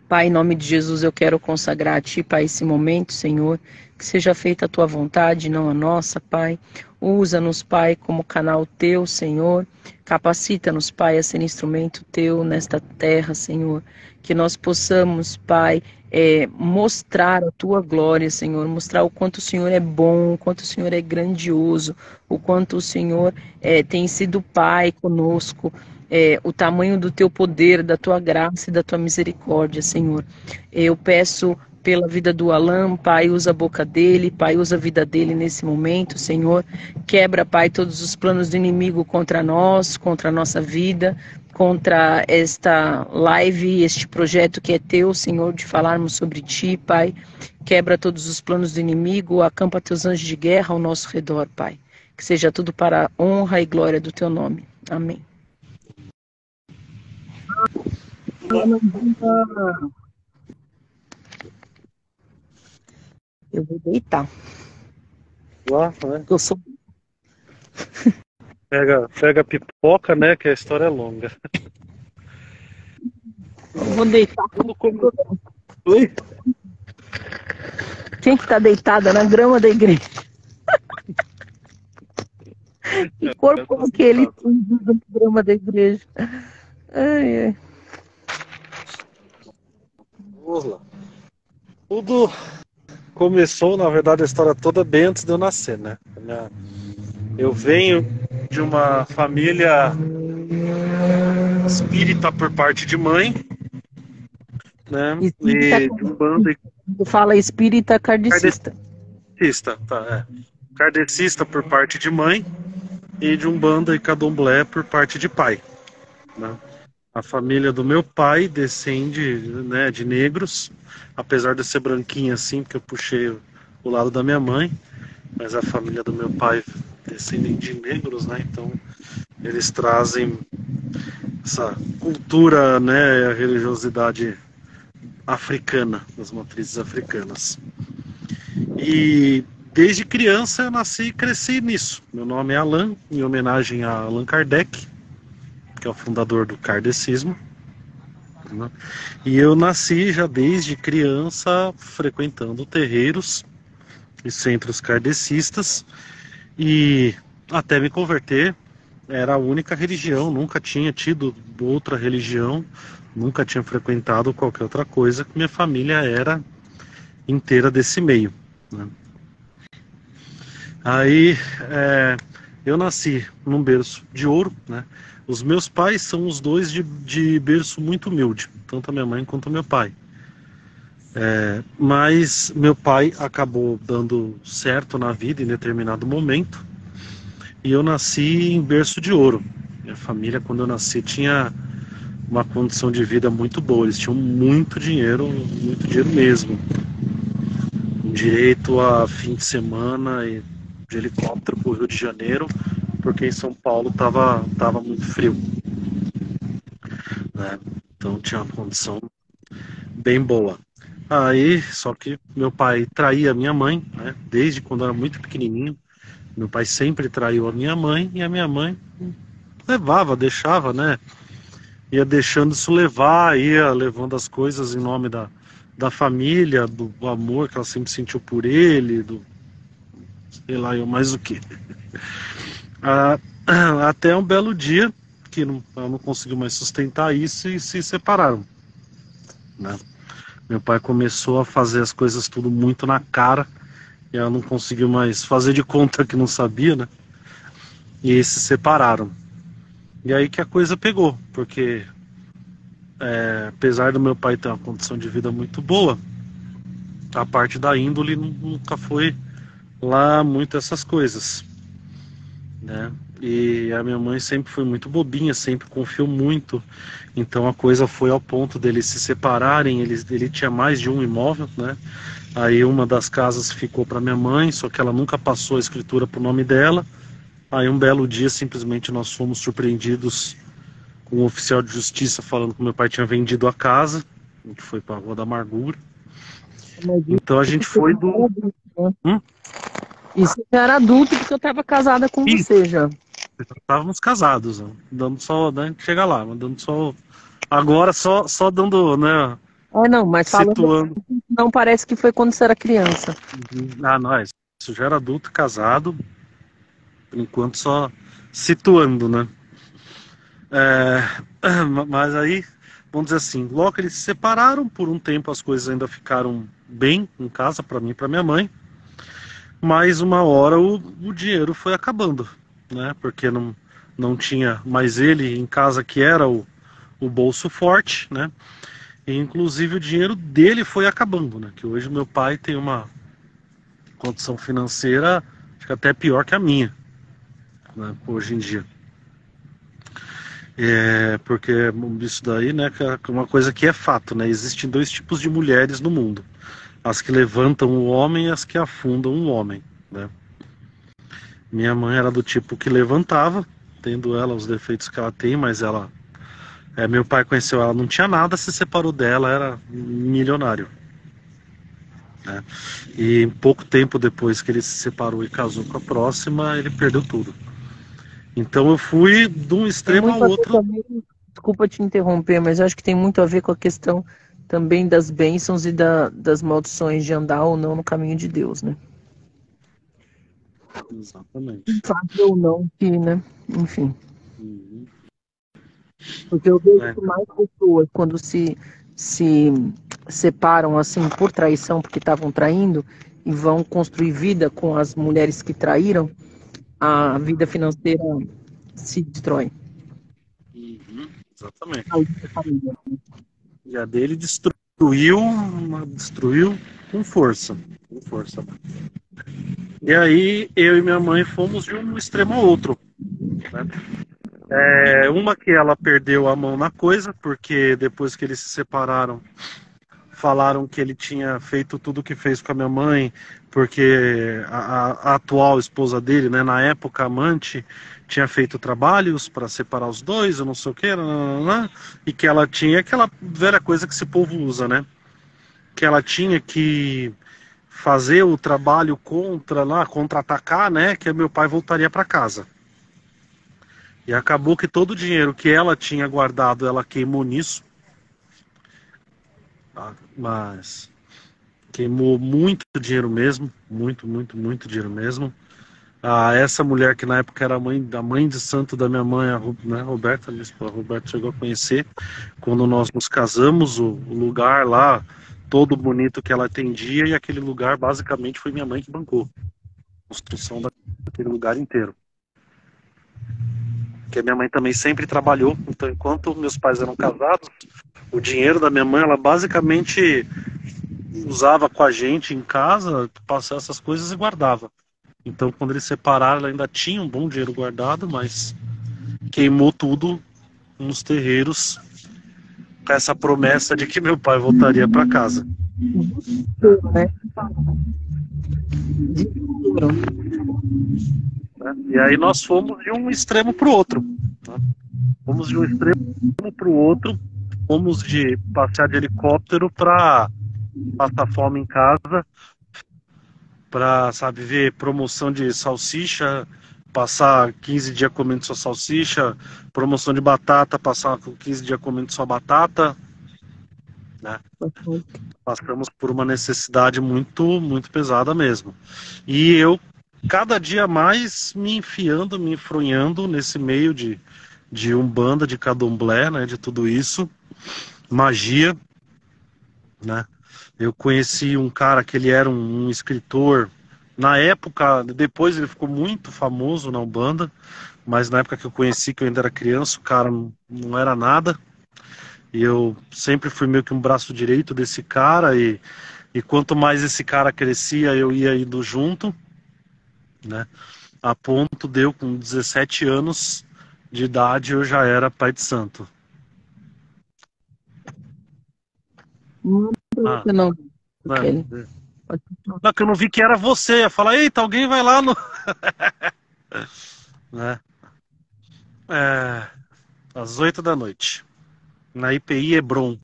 Pai, em nome de Jesus, eu quero consagrar a Ti, Pai, esse momento, Senhor, que seja feita a Tua vontade, não a nossa, Pai. Usa-nos, Pai, como canal Teu, Senhor. Capacita-nos, Pai, a ser instrumento Teu nesta terra, Senhor. Que nós possamos, Pai, mostrar a Tua glória, Senhor. Mostrar o quanto o Senhor é bom, o quanto o Senhor é grandioso, o quanto o Senhor tem sido Pai conosco. O tamanho do Teu poder, da Tua graça e da Tua misericórdia, Senhor. Eu peço pela vida do Alan, Pai, usa a boca dele, Pai, usa a vida dele nesse momento, Senhor. Quebra, Pai, todos os planos do inimigo contra nós, contra a nossa vida, contra esta live, este projeto que é Teu, Senhor, de falarmos sobre Ti, Pai. Quebra todos os planos do inimigo, acampa Teus anjos de guerra ao nosso redor, Pai. Que seja tudo para a honra e glória do Teu nome. Amém. Eu vou deitar. Eu sou... Pega a pipoca, né? Que a história é longa. Eu vou deitar. Oi? Quem que tá deitada na grama da igreja? Que corpo aquele na grama da igreja? Ai, ai. Vamos lá. Tudo começou, na verdade, a história toda bem antes de eu nascer, né? Eu venho de uma família espírita por parte de mãe, né? E de um bando fala espírita kardecista. Kardecista por parte de mãe e de Umbanda e Candomblé por parte de pai, né? A família do meu pai descende, né, de negros, apesar de ser branquinha assim, porque eu puxei o lado da minha mãe, mas a família do meu pai descende de negros, né? Então eles trazem essa cultura, né, a religiosidade africana, das matrizes africanas. E desde criança eu nasci e cresci nisso. Meu nome é Alan, em homenagem a Allan Kardec, que é o fundador do kardecismo, né? E eu nasci já desde criança frequentando terreiros e centros kardecistas, e até me converter era a única religião, nunca tinha tido outra religião, nunca tinha frequentado qualquer outra coisa, que minha família era inteira desse meio, né? Aí eu nasci num berço de ouro, né? Os meus pais são os dois de berço muito humilde, tanto a minha mãe quanto o meu pai. Mas meu pai acabou dando certo na vida em determinado momento, e eu nasci em berço de ouro. Minha família, quando eu nasci, tinha uma condição de vida muito boa, eles tinham muito dinheiro mesmo. Direito a fim de semana e de helicóptero para o Rio de Janeiro, porque em São Paulo tava muito frio, né? Então tinha uma condição bem boa. Aí, só que meu pai traía a minha mãe, né? Desde quando eu era muito pequenininho. Meu pai sempre traiu a minha mãe, e a minha mãe levava, deixava, né? Ia deixando isso levar, ia levando as coisas em nome da família, do amor que ela sempre sentiu por ele, do sei lá, eu mais o que. Até um belo dia que ela não conseguiu mais sustentar isso e se separaram, né? Meu pai começou a fazer as coisas tudo muito na cara, e ela não conseguiu mais fazer de conta que não sabia, né? E eles se separaram. E aí que a coisa pegou, porque apesar do meu pai ter uma condição de vida muito boa, a parte da índole nunca foi lá muito essas coisas, né? E a minha mãe sempre foi muito bobinha, sempre confiou muito. Então a coisa foi ao ponto deles se separarem. Ele tinha mais de um imóvel, né? Aí uma das casas ficou para minha mãe, só que ela nunca passou a escritura pro nome dela. Aí um belo dia, simplesmente, nós fomos surpreendidos com um oficial de justiça falando que meu pai tinha vendido a casa. A gente foi para a Rua da Amargura. Então a gente foi do... Isso já era adulto, porque eu estava casada com você já. Estávamos casados, dando só, né, chega lá, dando só agora só dando, né, Não, mas falando Situando. não parece que foi quando você era criança. Ah, nós. Isso já era adulto, casado. Por enquanto só situando, né? Mas aí, vamos dizer assim, logo que eles se separaram, por um tempo as coisas ainda ficaram bem em casa para mim e para minha mãe. Mas uma hora o dinheiro foi acabando, né? Porque não tinha mais ele em casa que era o bolso forte, né? E, inclusive o dinheiro dele foi acabando, né? Que hoje meu pai tem uma condição financeira, acho que até pior que a minha, né? Hoje em dia. Porque isso daí, né, que é uma coisa que é fato, né? Existem dois tipos de mulheres no mundo: as que levantam o homem e as que afundam o homem, né? Minha mãe era do tipo que levantava, tendo ela os defeitos que ela tem, mas meu pai conheceu ela, não tinha nada, se separou dela, era milionário, né? E pouco tempo depois que ele se separou e casou com a próxima, ele perdeu tudo. Então eu fui de um Tem extremo ao muito a ver outro. também, desculpa te interromper, mas eu acho que tem muito a ver com a questão também das bênçãos e das maldições de andar ou não no caminho de Deus, né? Exatamente. Fazer ou não, que, né? Enfim. Uhum. Porque eu vejo É. que mais pessoas, quando se separam assim por traição, porque estavam traindo, e vão construir vida com as mulheres que traíram, a vida financeira se destrói. Uhum. Exatamente. A vida da família. E a dele destruiu com força. Com força. E aí eu e minha mãe fomos de um extremo ao outro, né? Uma que ela perdeu a mão na coisa, porque depois que eles se separaram, falaram que ele tinha feito tudo o que fez com a minha mãe, porque a atual esposa dele, né, na época amante, tinha feito trabalhos para separar os dois, eu não sei o que, e que ela tinha aquela velha coisa que esse povo usa, né? Que ela tinha que fazer o trabalho contra-atacar, né? Que meu pai voltaria para casa. E acabou que todo o dinheiro que ela tinha guardado, ela queimou nisso, tá? Mas queimou muito dinheiro mesmo, muito, muito, muito dinheiro mesmo. Essa mulher que na época era a mãe de santo da minha mãe, né, Roberta, minha esposa, a Roberta chegou a conhecer, quando nós nos casamos, o lugar lá, todo bonito que ela atendia, e aquele lugar basicamente foi minha mãe que bancou a construção daquele lugar inteiro. Porque minha mãe também sempre trabalhou, então enquanto meus pais eram casados, o dinheiro da minha mãe, ela basicamente usava com a gente em casa, passava essas coisas e guardava. Então, quando eles separaram, ela ainda tinha um bom dinheiro guardado, mas queimou tudo nos terreiros com essa promessa de que meu pai voltaria para casa. Né? E aí nós fomos de um extremo para o outro. Né? Fomos de um extremo para o outro, fomos de passear de helicóptero para passar fome em casa, para, sabe, ver promoção de salsicha, passar 15 dias comendo sua salsicha, promoção de batata, passar 15 dias comendo sua batata, né? Passamos por uma necessidade muito, muito pesada mesmo. E eu, cada dia mais, me enfiando, me enfronhando nesse meio de umbanda, de candomblé, né? De tudo isso, magia, né? Eu conheci um cara que ele era um escritor. Na época, depois ele ficou muito famoso na Umbanda, mas na época que eu conheci, que eu ainda era criança, o cara não era nada. E eu sempre fui meio que um braço direito desse cara, e quanto mais esse cara crescia, eu ia indo junto, né? A ponto de eu, com 17 anos de idade, eu já era pai de santo. Ah, Não, né? Não, que eu não vi que era você. Ia falar, eita, alguém vai lá no. Né? Às 8 da noite. Na IPI Hebron.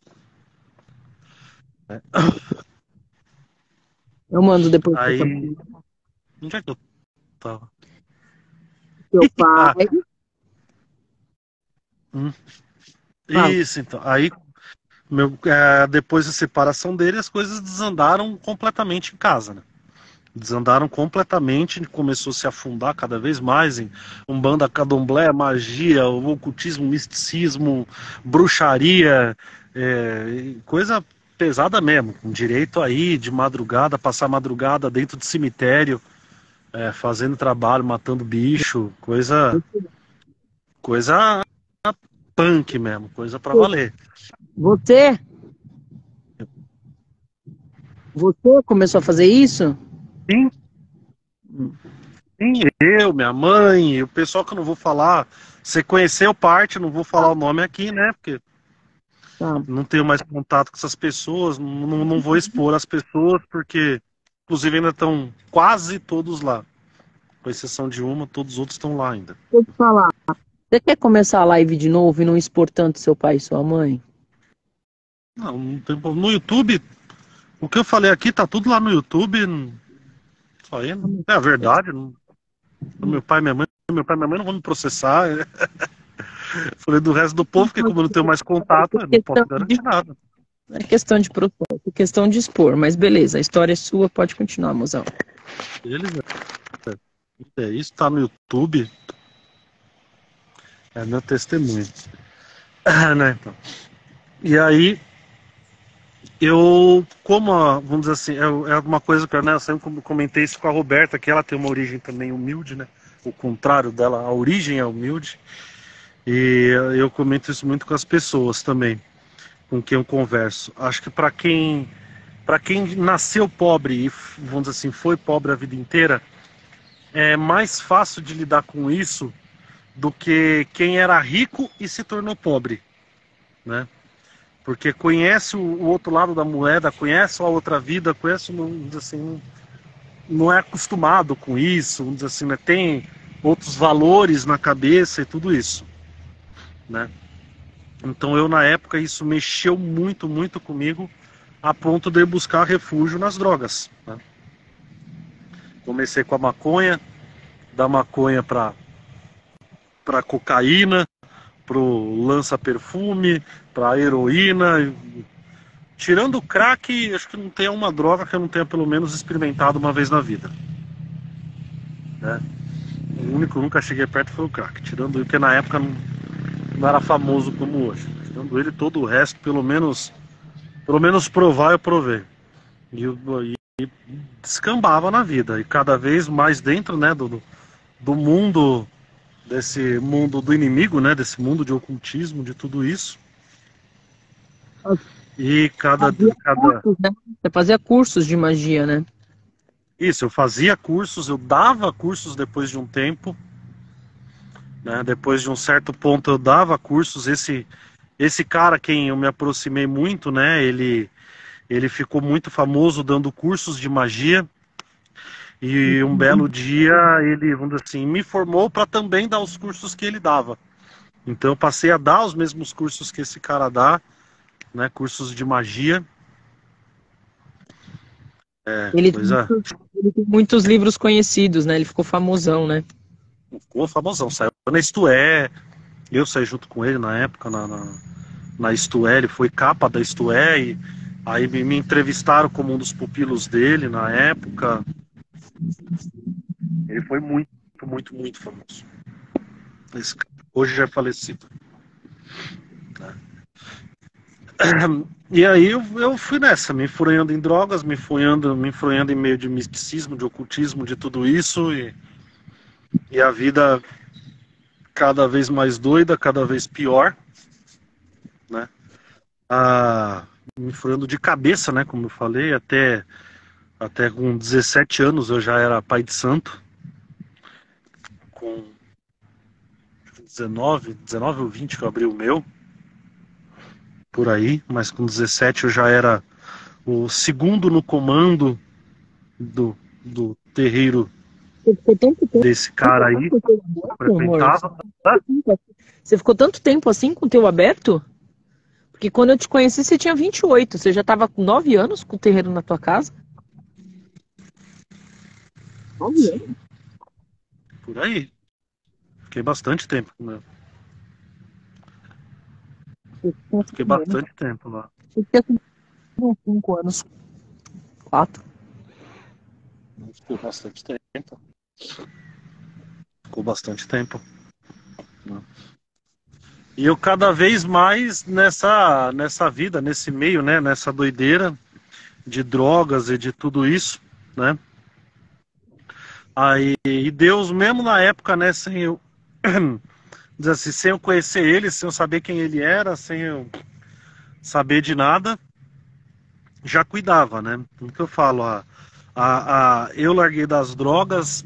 eu mando depois pra Aí. Onde é que eu tava? seu Ah, pai. Fala. isso, então. Aí Depois da separação dele, as coisas desandaram completamente em casa, né? Desandaram completamente, começou a se afundar cada vez mais em umbanda, candomblé, magia, ocultismo, misticismo, bruxaria, coisa pesada mesmo, com direito aí de madrugada, passar madrugada dentro do cemitério, fazendo trabalho, matando bicho, coisa punk mesmo, coisa pra valer. Você começou a fazer isso? Sim, sim, eu, minha mãe, o pessoal que eu não vou falar, você conheceu parte, não vou falar o nome aqui, né, porque Tá. não tenho mais contato com essas pessoas, não vou expor as pessoas, porque inclusive ainda estão quase todos lá, com exceção de uma, todos os outros estão lá ainda. Deixa eu te falar. Você quer começar a live de novo e não expor tanto seu pai e sua mãe? Não tem problema. No YouTube, o que eu falei aqui tá tudo lá no YouTube, isso aí é a verdade. Meu pai e minha mãe não vão me processar. Falei do resto do povo, porque como eu não tenho mais contato, eu não posso garantir nada. É questão de processo, é questão de expor, mas beleza, a história é sua, pode continuar, mozão. Beleza. Isso tá no YouTube. É meu testemunho. Né, então. E aí, vamos dizer assim, é uma coisa que eu sempre comentei isso com a Roberta, que ela tem uma origem também humilde, né? O contrário dela, a origem é humilde. E eu comento isso muito com as pessoas também, com quem eu converso. Acho que para quem nasceu pobre e, vamos dizer assim, foi pobre a vida inteira, é mais fácil de lidar com isso do que quem era rico e se tornou pobre, né? Porque conhece o outro lado da moeda, conhece a outra vida, conhece, vamos dizer assim, não é acostumado com isso, vamos dizer assim, né? Tem outros valores na cabeça e tudo isso, né? Então eu, na época, isso mexeu muito, muito comigo, a ponto de eu buscar refúgio nas drogas, né? Comecei com a maconha, da maconha para cocaína, pro lança-perfume, pra heroína. Tirando o crack, acho que não tem uma droga que eu não tenha pelo menos experimentado uma vez na vida, né? O único que eu nunca cheguei perto foi o crack, tirando ele, porque na época não era famoso como hoje. Tirando ele, todo o resto, pelo menos provar, eu provei. E descambava na vida. E cada vez mais dentro, né, do mundo, desse mundo do inimigo, né, desse mundo de ocultismo, de tudo isso. E Cursos, né? Você fazia cursos de magia, né? Isso, eu fazia cursos, eu dava cursos depois de um tempo, né? Depois de um certo ponto eu dava cursos. Esse cara quem eu me aproximei muito, né? Ele ficou muito famoso dando cursos de magia. E um belo dia ele, vamos dizer assim, me formou para também dar os cursos que ele dava. Então eu passei a dar os mesmos cursos que esse cara dá, né? Cursos de magia. Ele tem muitos livros conhecidos, né? Ele ficou famosão, né? Ficou famosão, saiu na Isto É. Eu saí junto com ele na época, na Isto É, ele foi capa da Isto É, e aí me entrevistaram como um dos pupilos dele na época. Ele foi muito, muito, muito famoso. Hoje já é falecido. E aí eu fui nessa, me enfronhando em drogas, me enfronhando em meio de misticismo, de ocultismo, de tudo isso, e a vida cada vez mais doida, cada vez pior, né? Me enfronhando de cabeça, né? Como eu falei, até com 17 anos eu já era pai de santo. Com 19 ou 20 que eu abri o meu, por aí, mas com 17 eu já era o segundo no comando do terreiro desse cara aí. Frequentava. Você ficou tanto tempo assim com o teu aberto? Porque quando eu te conheci você tinha 28, você já estava com 9 anos com o terreiro na tua casa? 9 anos? Por aí. Fiquei bastante tempo com ele. Fiquei bastante tempo lá. Achei que ia ser uns 5 anos. 4. Ficou bastante tempo. Ficou bastante tempo. E eu cada vez mais nessa vida, nesse meio, né? Nessa doideira de drogas e de tudo isso, né? Aí, e Deus, mesmo na época, né? Sem eu, dizer assim, sem eu conhecer ele, sem eu saber quem ele era, sem eu saber de nada, já cuidava, né? Tudo que eu falo, eu larguei das drogas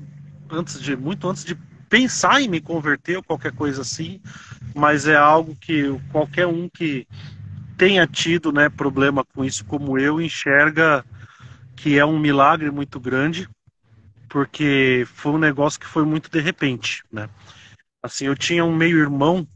muito antes de pensar em me converter ou qualquer coisa assim, mas é algo que qualquer um que tenha tido, né, problema com isso como eu, enxerga que é um milagre muito grande, porque foi um negócio que foi muito de repente, né? Assim, eu tinha um meio-irmão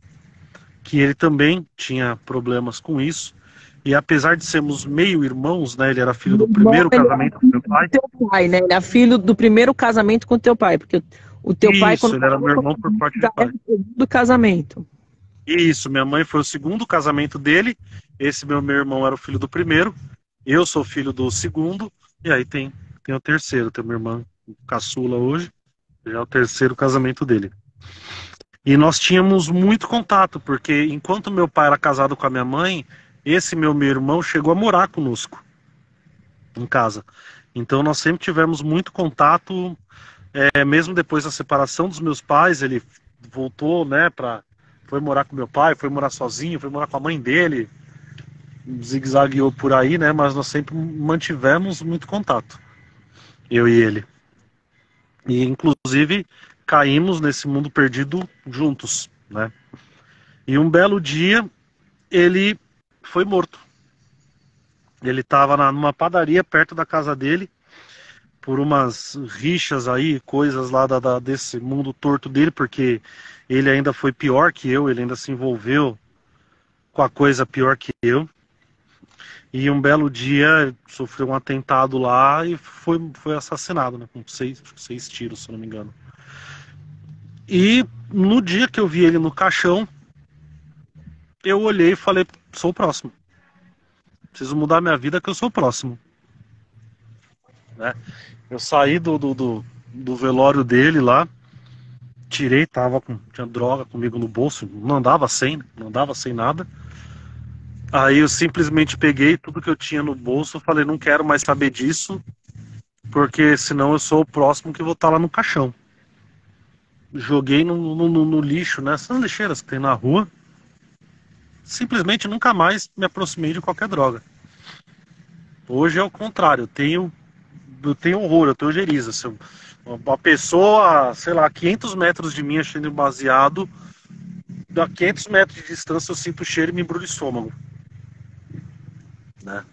que ele também tinha problemas com isso, e apesar de sermos meio-irmãos, né, ele era filho do primeiro Ele é casamento do filho meu pai. do teu pai, né? Ele é filho do primeiro casamento com o teu pai, porque o teu pai, Isso, quando ele era meu casou irmão por com parte de já era pai. o segundo casamento. Isso, minha mãe foi o segundo casamento dele, esse meu irmão era o filho do primeiro, eu sou filho do segundo, e aí tem o terceiro, tem minha irmã caçula hoje, já é o terceiro casamento dele. E nós tínhamos muito contato, porque enquanto meu pai era casado com a minha mãe, esse meu irmão chegou a morar conosco em casa. Então nós sempre tivemos muito contato, mesmo depois da separação dos meus pais, ele voltou, né, foi morar com meu pai, foi morar sozinho, foi morar com a mãe dele, zigue-zagueou por aí, né, mas nós sempre mantivemos muito contato, eu e ele. E inclusive caímos nesse mundo perdido juntos, né. E um belo dia ele foi morto. Ele estava numa padaria perto da casa dele, por umas rixas aí, coisas lá desse mundo torto dele, porque ele ainda foi pior que eu, ele ainda se envolveu com a coisa pior que eu. E um belo dia sofreu um atentado lá e foi assassinado, né, com seis tiros, se não me engano. E no dia que eu vi ele no caixão, eu olhei e falei, sou o próximo. Preciso mudar minha vida que eu sou o próximo. Né? Eu saí do velório dele lá, tirei, tinha droga comigo no bolso, não andava sem nada. Aí eu simplesmente peguei tudo que eu tinha no bolso, falei, não quero mais saber disso, porque senão eu sou o próximo que vou estar lá no caixão. Joguei no lixo, nessas lixeiras que tem na rua. Simplesmente nunca mais me aproximei de qualquer droga. Hoje é o contrário, eu tenho horror, eu tenho ojeriza. Se uma pessoa, sei lá, 500 metros de mim achando baseado, a 500 metros de distância eu sinto o cheiro e me embrulho o estômago. Né?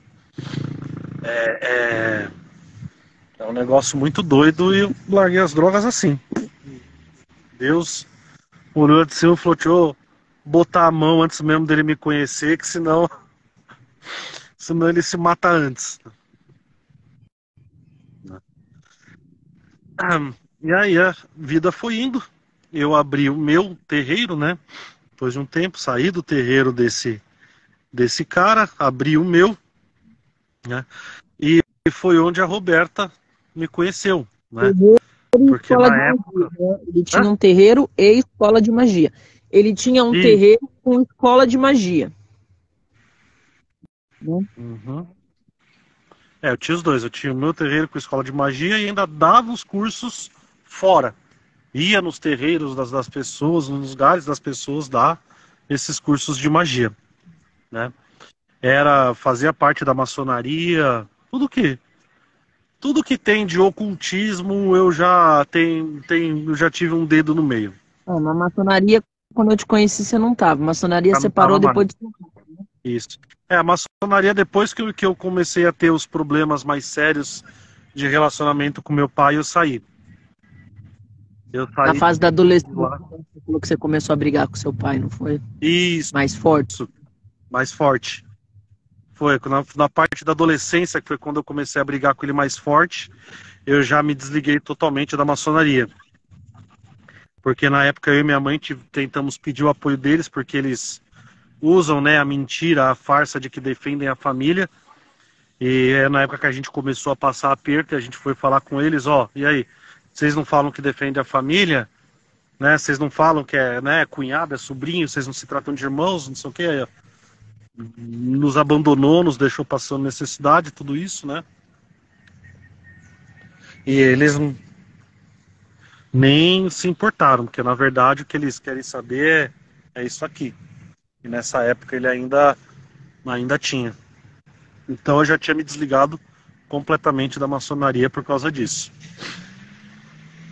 É um negócio muito doido e eu larguei as drogas assim. Deus olhou de cima e falou, deixa eu botar a mão antes mesmo dele me conhecer, que senão ele se mata antes. E aí a vida foi indo. Eu abri o meu terreiro, né? Depois de um tempo, saí do terreiro desse cara, abri o meu, né? E foi onde a Roberta me conheceu, né? Terreiro e Porque escola na de época... magia, né? Ele tinha um terreiro e escola de magia. Ele tinha um E... terreiro com escola de magia. Né? Uhum. Eu tinha os dois. Eu tinha o meu terreiro com escola de magia e ainda dava os cursos fora. Ia nos terreiros das pessoas, nos lugares das pessoas dar esses cursos de magia, né? Fazia parte da maçonaria, tudo que tem de ocultismo eu eu já tive um dedo no meio. Na maçonaria, quando eu te conheci, você não estava. Maçonaria Já não separou tava mais. depois de... Isso. A maçonaria, depois que eu comecei a ter os problemas mais sérios de relacionamento com meu pai, eu saí. Na fase da adolescência, lá. você falou que você começou a brigar com seu pai, não foi? Isso. Mais forte. Mais forte. Foi na parte da adolescência, que foi quando eu comecei a brigar com ele mais forte, eu já me desliguei totalmente da maçonaria. Porque na época eu e minha mãe tentamos pedir o apoio deles, porque eles usam, né, a mentira, a farsa de que defendem a família. E é na época que a gente começou a passar aperto, a gente foi falar com eles, ó, e aí, vocês não falam que defendem a família, né? Vocês não falam que é, né, cunhado, é sobrinho, vocês não se tratam de irmãos, não sei o quê. Aí, ó, nos abandonou, nos deixou passando necessidade, tudo isso, né? E eles nem se importaram, porque na verdade o que eles querem saber é isso aqui. E nessa época ele ainda tinha. Então eu já tinha me desligado completamente da maçonaria por causa disso.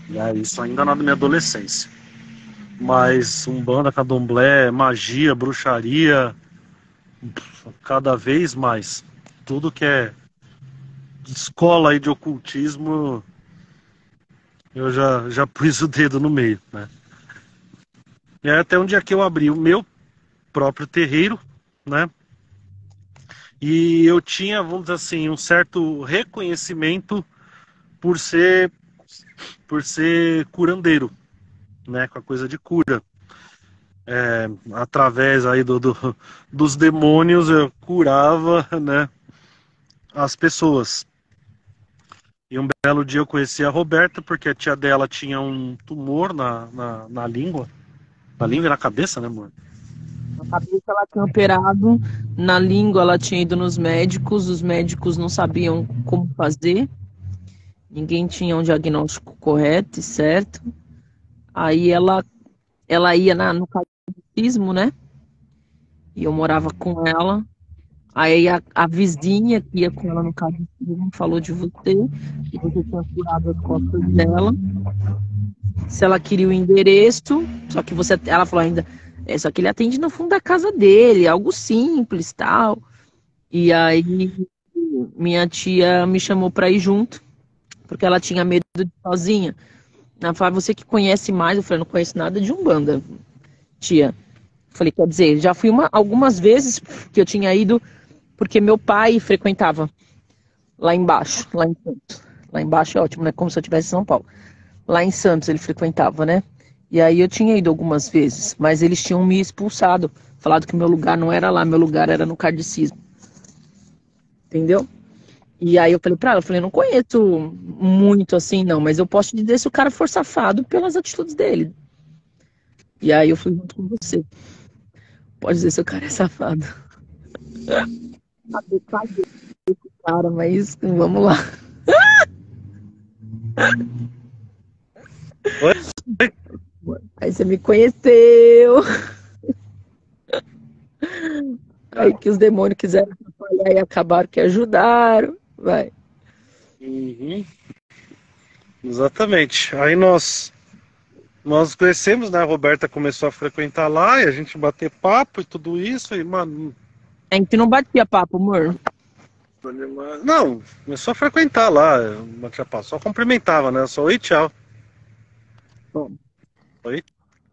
E aí, isso ainda na minha adolescência. Mas Umbanda, Candomblé, magia, bruxaria, cada vez mais. Tudo que é escola aí de ocultismo, eu já pus o dedo no meio, né? E aí até um dia que eu abri o meu próprio terreiro, né? E eu tinha, vamos dizer assim, um certo reconhecimento por ser curandeiro, né, com a coisa de cura. Através aí dos demônios eu curava, né, as pessoas. E um belo dia eu conheci a Roberta, porque a tia dela tinha um tumor na língua. Na língua e na cabeça, né, amor? Na cabeça ela tinha operado, na língua ela tinha ido nos médicos, os médicos não sabiam como fazer, ninguém tinha um diagnóstico correto e certo. Aí ela ia no catecismo, né? E eu morava com ela. Aí a vizinha que ia com ela no catecismo falou de você, que você tinha curado as costas dela. Se ela queria o endereço, só que ela falou ainda, só que ele atende no fundo da casa dele, algo simples, tal. E aí minha tia me chamou para ir junto, porque ela tinha medo de ir sozinha. Ela falou, você que conhece mais, eu falei, não conheço nada de Umbanda, tia. Eu falei, quer dizer, já fui algumas vezes que eu tinha ido, porque meu pai frequentava lá embaixo, lá em Santos. Lá embaixo é ótimo, né? Como se eu estivesse em São Paulo. Lá em Santos ele frequentava, né? E aí eu tinha ido algumas vezes, mas eles tinham me expulsado, falado que meu lugar não era lá, meu lugar era no kardecismo. Entendeu? E aí eu falei pra ela, não conheço muito assim, não, mas eu posso te dizer se o cara for safado pelas atitudes dele. E aí eu fui junto com você. Pode dizer se o cara é safado. Cara, mas vamos lá. Oi? Aí você me conheceu. Aí que os demônios quiseram atrapalhar e acabaram que ajudaram. Vai. Uhum. Exatamente. Aí nós conhecemos, né? A Roberta começou a frequentar lá e a gente bater papo e tudo isso. E, mano. A gente não batia papo, amor. Não, começou a frequentar lá. Batia papo, só cumprimentava, né? Só oi, tchau. Bom. Oi,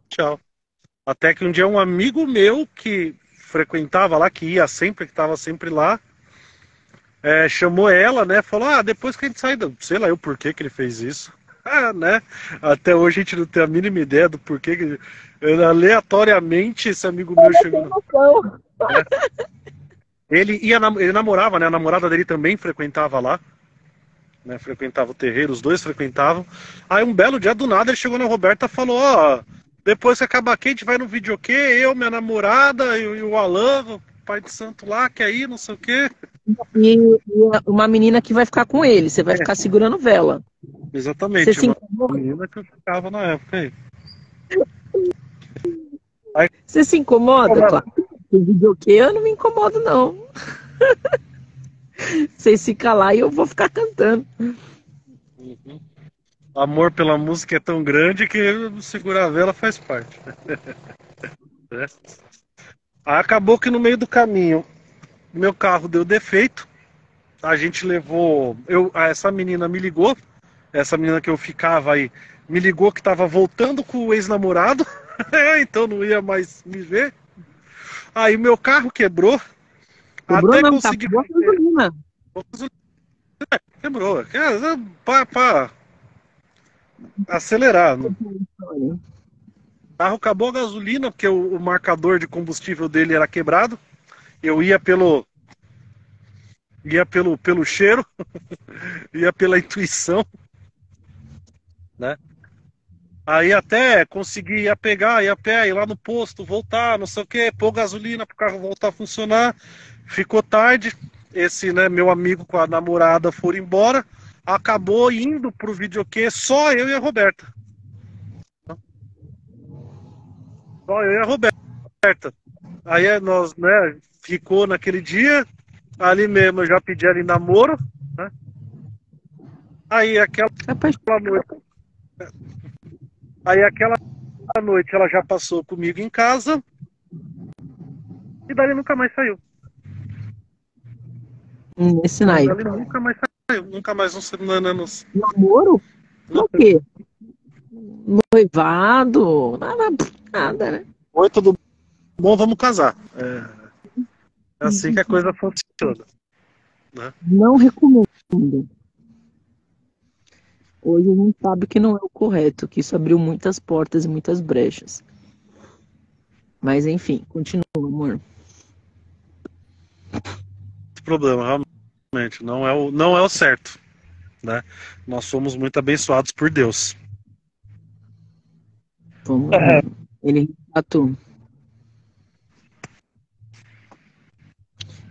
tchau. Até que um dia um amigo meu que frequentava lá, que ia sempre, que estava sempre lá, chamou ela, né? Falou, depois que a gente sai, sei lá eu por que ele fez isso. Né? Até hoje a gente não tem a mínima ideia do porquê que aleatoriamente esse amigo meu chegou. Ele namorava, né? A namorada dele também frequentava lá, né? Frequentava o terreiro, os dois frequentavam. Aí um belo dia do nada ele chegou na Roberta e falou, depois que acabar aqui a gente vai no videokê, eu, minha namorada e o Alan, o pai de santo lá, que aí, não sei o quê. E uma menina que vai ficar com ele, você vai ficar segurando vela. Exatamente, você uma menina que eu ficava na época aí. Você se incomoda? Claro. O videokê eu não me incomodo, não. Vocês se calar e eu vou ficar cantando. Uhum. Amor pela música é tão grande que segurar a vela faz parte. Acabou que no meio do caminho meu carro deu defeito. A gente levou. Essa menina me ligou. Essa menina que eu ficava aí me ligou que estava voltando com o ex-namorado. Então não ia mais me ver. Aí meu carro quebrou. Até não, consegui. Quebrou. Para acelerar. carro acabou a gasolina, porque o marcador de combustível dele era quebrado. Eu ia pelo cheiro, ia pela intuição, né? Aí até consegui ia pegar, ia a pé, ir lá no posto, voltar, não sei o que, pôr gasolina pro carro voltar a funcionar. Ficou tarde, esse, né, meu amigo com a namorada foram embora, acabou indo pro videokê só eu e a Roberta. Só eu e a Roberta. Aí nós, né, ficou naquele dia, ali mesmo eu já pedi ela em namoro, né? Aí aquela Rapaz, noite, aí aquela noite ela já passou comigo em casa e dali nunca mais saiu. nesse naipe. Dali nunca mais saiu, nunca mais nos... Namoro? Por quê? Noivado? Nada, né? Oi, tudo bom? Vamos casar. É assim que a coisa funciona, né? Não recomendo. Hoje a gente sabe que não é o correto, que isso abriu muitas portas e muitas brechas. Mas enfim, continua, amor. Esse problema, realmente, não é o certo, né? Nós somos muito abençoados por Deus. Vamos lá. Ele retratou.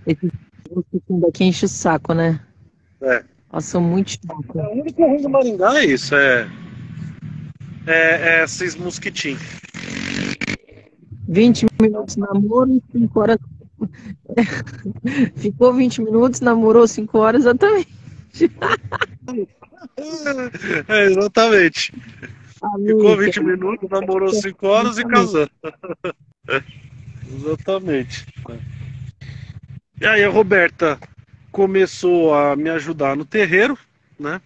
Esse daqui enche o saco, né? Elas são muito chatas. O único ruim do Maringá é isso, esses mosquitinhos. 20 minutos namoro, 5 horas. Ficou 20 minutos, namorou 5 horas, exatamente. Exatamente. Ficou 20 minutos, namorou 5 horas e casou. Exatamente. E aí a Roberta começou a me ajudar no terreiro, né?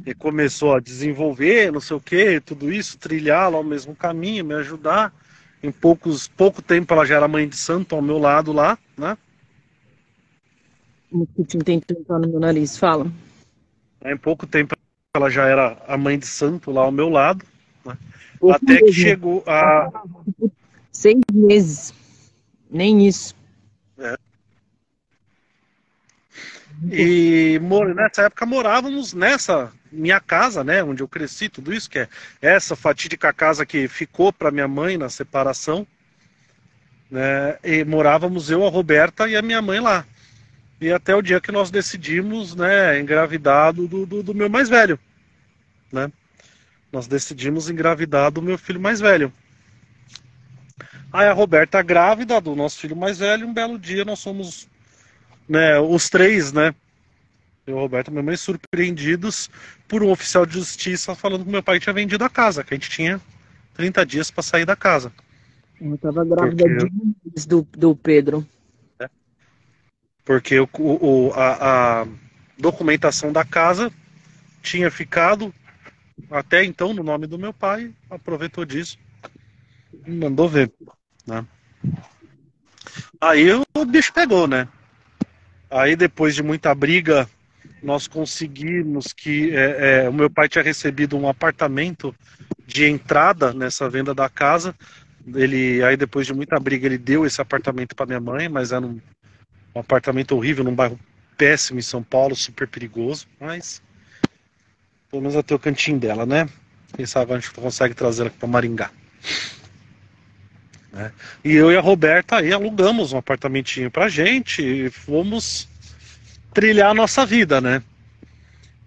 E começou a desenvolver, não sei o que, tudo isso, trilhar lá o mesmo caminho, me ajudar. Em pouco tempo ela já era mãe de santo ao meu lado lá, né? O mosquitinho tentando entrar no meu nariz, fala. Em pouco tempo ela já era a mãe de santo lá ao meu lado, né? Até que chegou a... 6 meses. Nem isso. E nessa época morávamos nessa minha casa, né, onde eu cresci, tudo isso, que é essa fatídica casa que ficou para minha mãe na separação, né, e morávamos eu, a Roberta e a minha mãe lá. E até o dia que nós decidimos, né, engravidar do meu mais velho, né? Nós decidimos engravidar do meu filho mais velho. Aí a Roberta grávida do nosso filho mais velho, um belo dia nós somos, né, os três, né, eu e a Roberta, minha mãe, surpreendidos por um oficial de justiça falando que meu pai tinha vendido a casa, que a gente tinha 30 dias para sair da casa. Eu estava grávida do Pedro. Porque a documentação da casa tinha ficado até então no nome do meu pai, aproveitou disso e mandou ver, né? Aí o bicho pegou, né? Aí depois de muita briga, nós conseguimos que o meu pai tinha recebido um apartamento de entrada nessa venda da casa. Aí depois de muita briga ele deu esse apartamento para minha mãe, mas era um apartamento horrível, num bairro péssimo em São Paulo, super perigoso, mas pelo menos até o cantinho dela, né? Quem sabe a gente consegue trazer ela aqui para Maringá. Né? E eu e a Roberta aí alugamos um apartamentinho pra gente e fomos trilhar a nossa vida, né?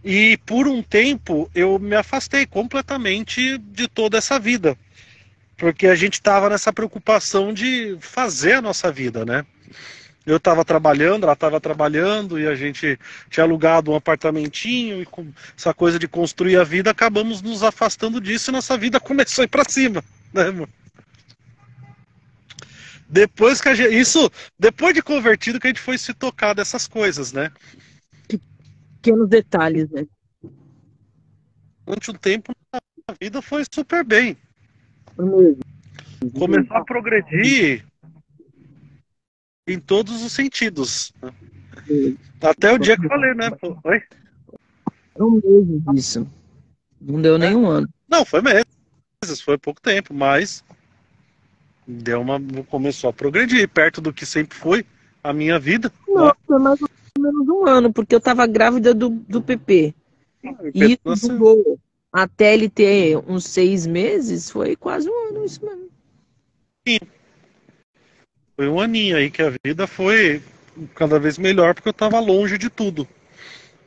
E por um tempo eu me afastei completamente de toda essa vida, porque a gente estava nessa preocupação de fazer a nossa vida, né? Eu estava trabalhando, ela estava trabalhando e a gente tinha alugado um apartamentinho e com essa coisa de construir a vida, acabamos nos afastando disso e nossa vida começou a ir para cima, né, amor? Depois que depois de convertido que a gente foi se tocar dessas coisas, né? Pequenos detalhes, né? Durante um tempo a vida foi super bem. Mesmo. Começou a progredir em todos os sentidos. Até o dia que eu falei, né? Oi? Um mês disso. Não deu nem um ano. Não, foi mesmo. foi pouco tempo, mas começou a progredir, perto do que sempre foi a minha vida. Não, Né? foi mais ou menos um ano, porque eu tava grávida do PP. E isso Nasceu. durou até ele ter uns 6 meses, foi quase um ano, isso mesmo. Foi um aninho aí que a vida foi cada vez melhor, porque eu tava longe de tudo.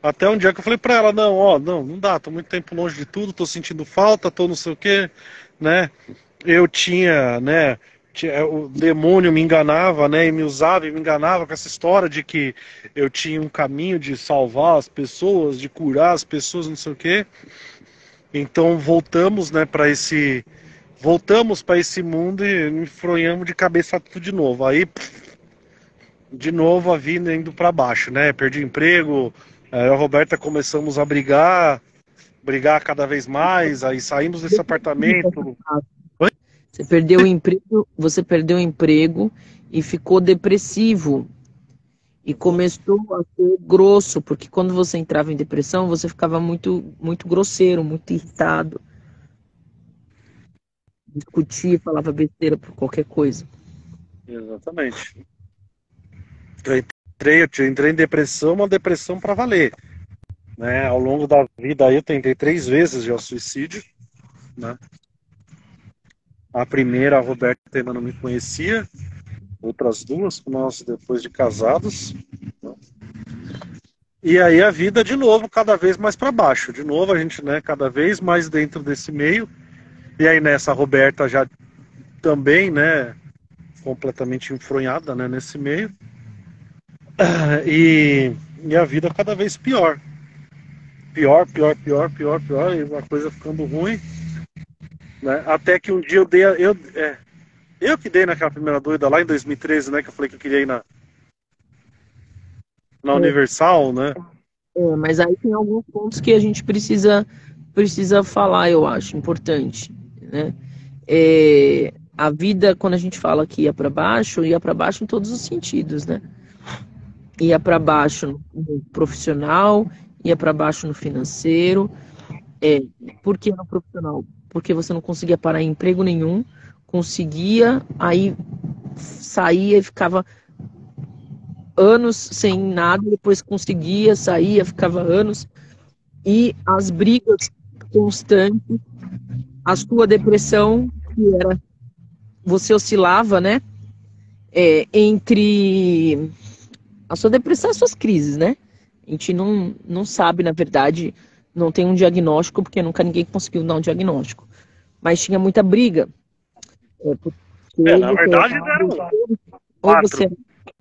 Até um dia que eu falei pra ela, não, ó, não dá, tô muito tempo longe de tudo, tô sentindo falta, tô não sei o quê, né? Eu tinha, né, o demônio me enganava, né, e me usava e me enganava com essa história de que eu tinha um caminho de salvar as pessoas, de curar as pessoas, não sei o quê. Então voltamos, né, voltamos para esse mundo e me enfronhamos de cabeça tudo de novo. Aí, de novo a vida indo para baixo, né? Perdi emprego, a Roberta começamos a brigar cada vez mais, aí saímos desse apartamento. Você perdeu o emprego e ficou depressivo. E começou a ser grosso, porque quando você entrava em depressão, você ficava muito, muito grosseiro, muito irritado. Discutia, falava besteira por qualquer coisa. Exatamente. Eu entrei em depressão, uma depressão para valer. Né? Ao longo da vida aí eu tentei 3 vezes já suicídio. Né? A primeira, a Roberta ainda não me conhecia. Outras 2, nós depois de casados. Né? E aí a vida de novo cada vez mais para baixo. De novo a gente, né, cada vez mais dentro desse meio. E aí nessa Roberta já também, né, completamente enfronhada, né, nesse meio. E a vida cada vez pior. Pior, e a coisa ficando ruim. Né? Até que um dia eu que dei naquela primeira doida lá em 2013, né, que eu falei que eu queria ir na Universal, né? Mas aí tem alguns pontos que a gente precisa falar, eu acho, importante, né? A vida, quando a gente fala que ia para baixo em todos os sentidos, né? Ia para baixo no profissional, ia para baixo no financeiro. Por que no profissional? Porque você não conseguia parar em emprego nenhum, conseguia, aí saía e ficava anos sem nada, depois conseguia, saía, ficava anos, e as brigas constantes, a sua depressão, que era, você oscilava, né, entre a sua depressão e as suas crises, né, a gente não sabe, na verdade, não tem um diagnóstico, porque nunca ninguém conseguiu dar um diagnóstico, mas tinha muita briga, Na verdade deram ou você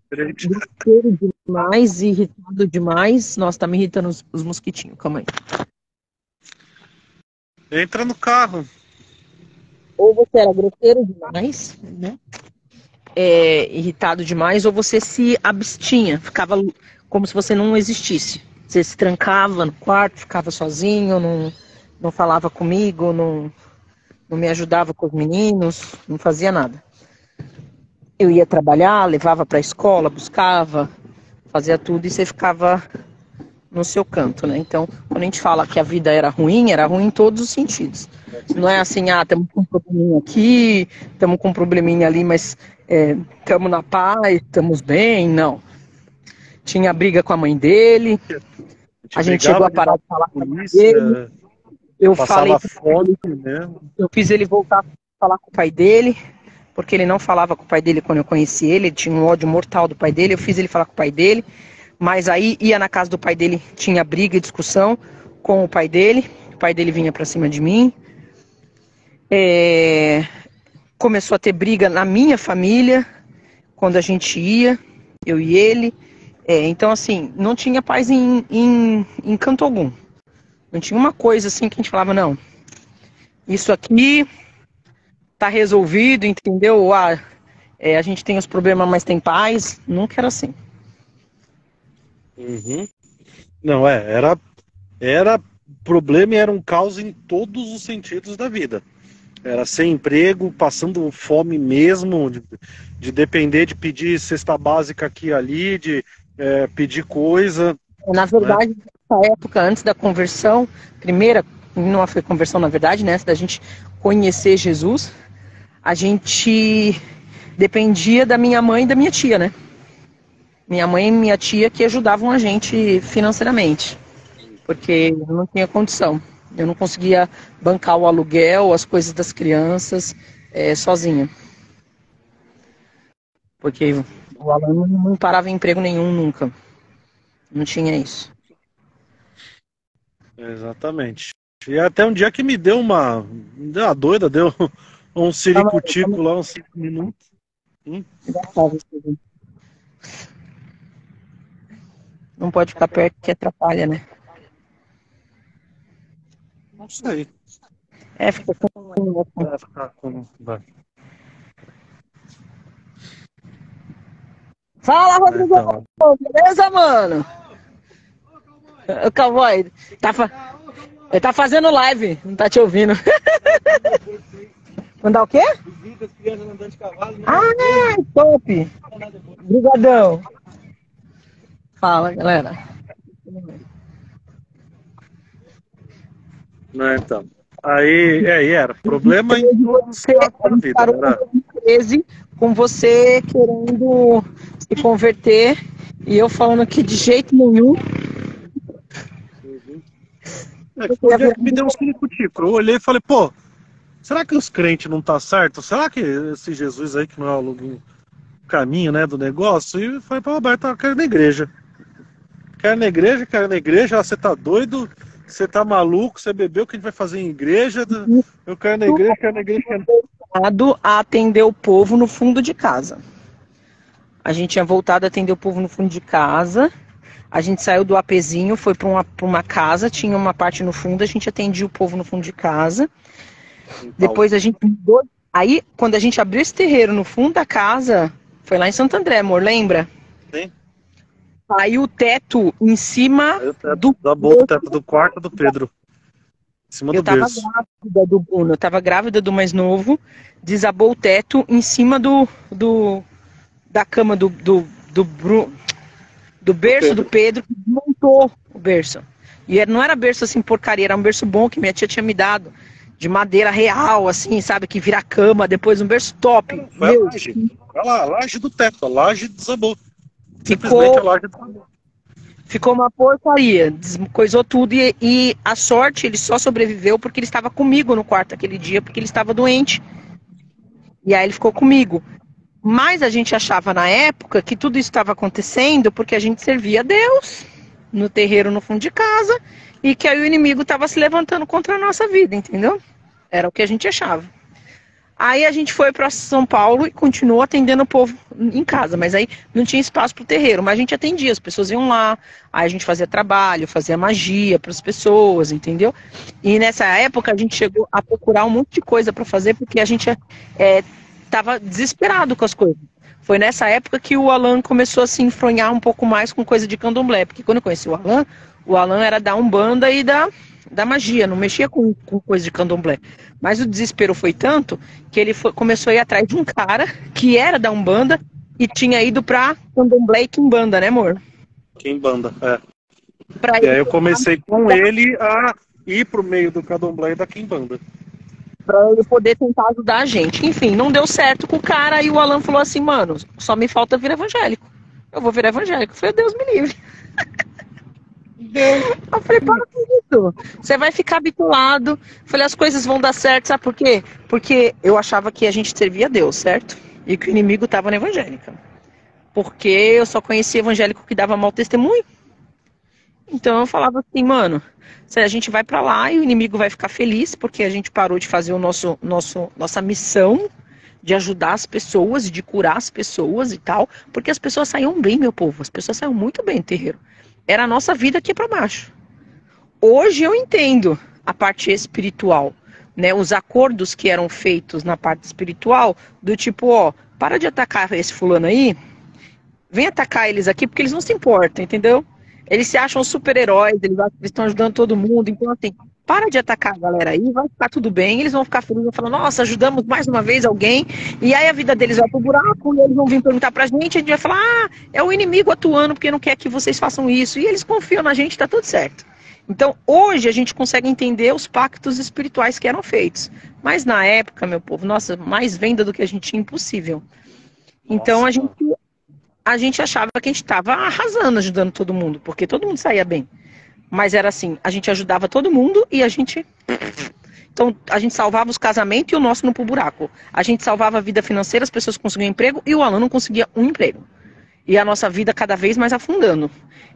grosseiro demais, irritado demais. Nossa, tá me irritando os mosquitinhos, calma aí. Entra no carro. Ou você era grosseiro demais, né? Irritado demais, ou você se abstinha, ficava como se você não existisse. Você se trancava no quarto, ficava sozinho, não falava comigo, não me ajudava com os meninos, não fazia nada. Eu ia trabalhar, levava para a escola, buscava, fazia tudo e você ficava no seu canto, né? Então, quando a gente fala que a vida era ruim em todos os sentidos. Não é assim, estamos com um probleminha aqui, estamos com um probleminha ali, mas estamos na paz, estamos bem, não. Tinha briga com a mãe dele, a gente chegou a parar de falar com a mãe dele. Eu falei fome, né? Eu fiz ele voltar a falar com o pai dele, porque ele não falava com o pai dele quando eu conheci ele tinha um ódio mortal do pai dele, eu fiz ele falar com o pai dele, mas aí ia na casa do pai dele, tinha briga e discussão com o pai dele vinha pra cima de mim, começou a ter briga na minha família, quando a gente ia, eu e ele, então assim, não tinha paz em canto algum, não tinha uma coisa assim que a gente falava, não, isso aqui tá resolvido, entendeu? A gente tem os problemas, mas tem paz. Nunca era assim. Uhum. Não, era problema e era um caos em todos os sentidos da vida. Era sem emprego, passando fome mesmo, de depender de pedir cesta básica aqui e ali, de pedir coisa. Na verdade, nessa época, antes da conversão, não foi conversão, na verdade, né? Antes da gente conhecer Jesus, a gente dependia da minha mãe e da minha tia, né? Minha mãe e minha tia que ajudavam a gente financeiramente, porque eu não tinha condição. Eu não conseguia bancar o aluguel, as coisas das crianças, sozinha. Porque o Alan não parava em emprego nenhum nunca. Não tinha isso. Exatamente. E até um dia que me deu uma doida, deu um ciricutico lá, uns 5 minutos. Não pode ficar perto que atrapalha, né? Não sei. Fica com... Fala, Rodrigo! Então. Beleza, mano? O cowboy ele tá fazendo live, não tá te ouvindo. Mandar o quê? Visita as crianças andando de cavalo. Top! Obrigadão. Fala, galera. Não, então. Aí era. Problema em vida. Era 13 com você querendo se converter e eu falando que de jeito nenhum. Que me deu um ciricutico. Eu olhei e falei, pô, será que os crentes não tá certo? Será que esse Jesus aí que não é o caminho, né, do negócio? E falei pra Roberto, eu quero ir na igreja. Quero ir na igreja, você tá doido? Você tá maluco? Você bebeu? O que a gente vai fazer em igreja? Eu quero ir na igreja, A atender o povo no fundo de casa. A gente tinha voltado a atender o povo no fundo de casa. A gente saiu do APzinho, foi pra uma casa, tinha uma parte no fundo, a gente atendia o povo no fundo de casa. Então. Depois a gente mudou. Aí, quando a gente abriu esse terreiro no fundo da casa, foi lá em Santo André, amor, lembra? Sim. Aí o teto em cima o teto do quarto do Pedro. Em cima do berço. Grávida do Bruno, eu tava grávida do mais novo, desabou o teto em cima da cama do berço do Pedro, que desmontou o berço. E não era berço assim porcaria, era um berço bom que minha tia tinha me dado, de madeira real, assim, sabe, que vira cama, depois um berço top. Foi a laje. Olha lá, a laje do teto, a laje desabou. Ficou uma porcaria, descoisou tudo e a sorte, ele só sobreviveu porque ele estava comigo no quarto aquele dia, porque ele estava doente. E aí ele ficou comigo. Mas a gente achava na época que tudo isso estava acontecendo porque a gente servia a Deus no terreiro no fundo de casa e que aí o inimigo estava se levantando contra a nossa vida, entendeu? Era o que a gente achava. Aí a gente foi para São Paulo e continuou atendendo o povo em casa, mas aí não tinha espaço para o terreiro, mas a gente atendia, as pessoas iam lá, aí a gente fazia trabalho, fazia magia para as pessoas, entendeu? E nessa época a gente chegou a procurar um monte de coisa para fazer porque a gente estava desesperado com as coisas. Foi nessa época que o Alan começou a se enfronhar um pouco mais com coisa de candomblé, porque quando eu conheci o Alan era da Umbanda e da magia, não mexia com coisa de candomblé. Mas o desespero foi tanto que ele começou a ir atrás de um cara que era da Umbanda e tinha ido pra candomblé e quimbanda, né, amor? Quimbanda, E aí eu comecei com ele a ir pro meio do candomblé e da quimbanda. Pra ele poder tentar ajudar a gente. Enfim, não deu certo com o cara e o Alan falou assim, mano, só me falta virar evangélico. Eu vou virar evangélico. Eu falei, Deus me livre. Eu falei, para com isso. Você vai ficar habituado. Eu falei, as coisas vão dar certo, sabe por quê? Porque eu achava que a gente servia a Deus, certo? E que o inimigo estava na evangélica. Porque eu só conhecia evangélico que dava mau testemunho. Então eu falava assim, mano, se a gente vai pra lá e o inimigo vai ficar feliz, porque a gente parou de fazer nossa missão de ajudar as pessoas, de curar as pessoas e tal, porque as pessoas saíam bem, meu povo, as pessoas saíam muito bem do terreiro. Era a nossa vida aqui para baixo. Hoje eu entendo a parte espiritual, né? Os acordos que eram feitos na parte espiritual, do tipo, ó, para de atacar esse fulano aí, vem atacar eles aqui porque eles não se importam, entendeu? Eles se acham super-heróis, eles acham que eles estão ajudando todo mundo, então assim, para de atacar a galera aí, vai ficar tudo bem, eles vão ficar felizes, vão falar, nossa, ajudamos mais uma vez alguém, e aí a vida deles vai pro buraco, e eles vão vir perguntar pra gente, a gente vai falar, é o inimigo atuando porque não quer que vocês façam isso, e eles confiam na gente, tá tudo certo. Então, hoje a gente consegue entender os pactos espirituais que eram feitos. Mas na época, meu povo, nossa, mais venda do que a gente tinha, impossível. Então, Nossa, mano. a gente achava que a gente estava arrasando, ajudando todo mundo, porque todo mundo saía bem. Mas era assim, a gente ajudava todo mundo e a gente... Então, a gente salvava os casamentos e o nosso não pro buraco. A gente salvava a vida financeira, as pessoas conseguiam emprego e o aluno não conseguia um emprego. E a nossa vida cada vez mais afundando.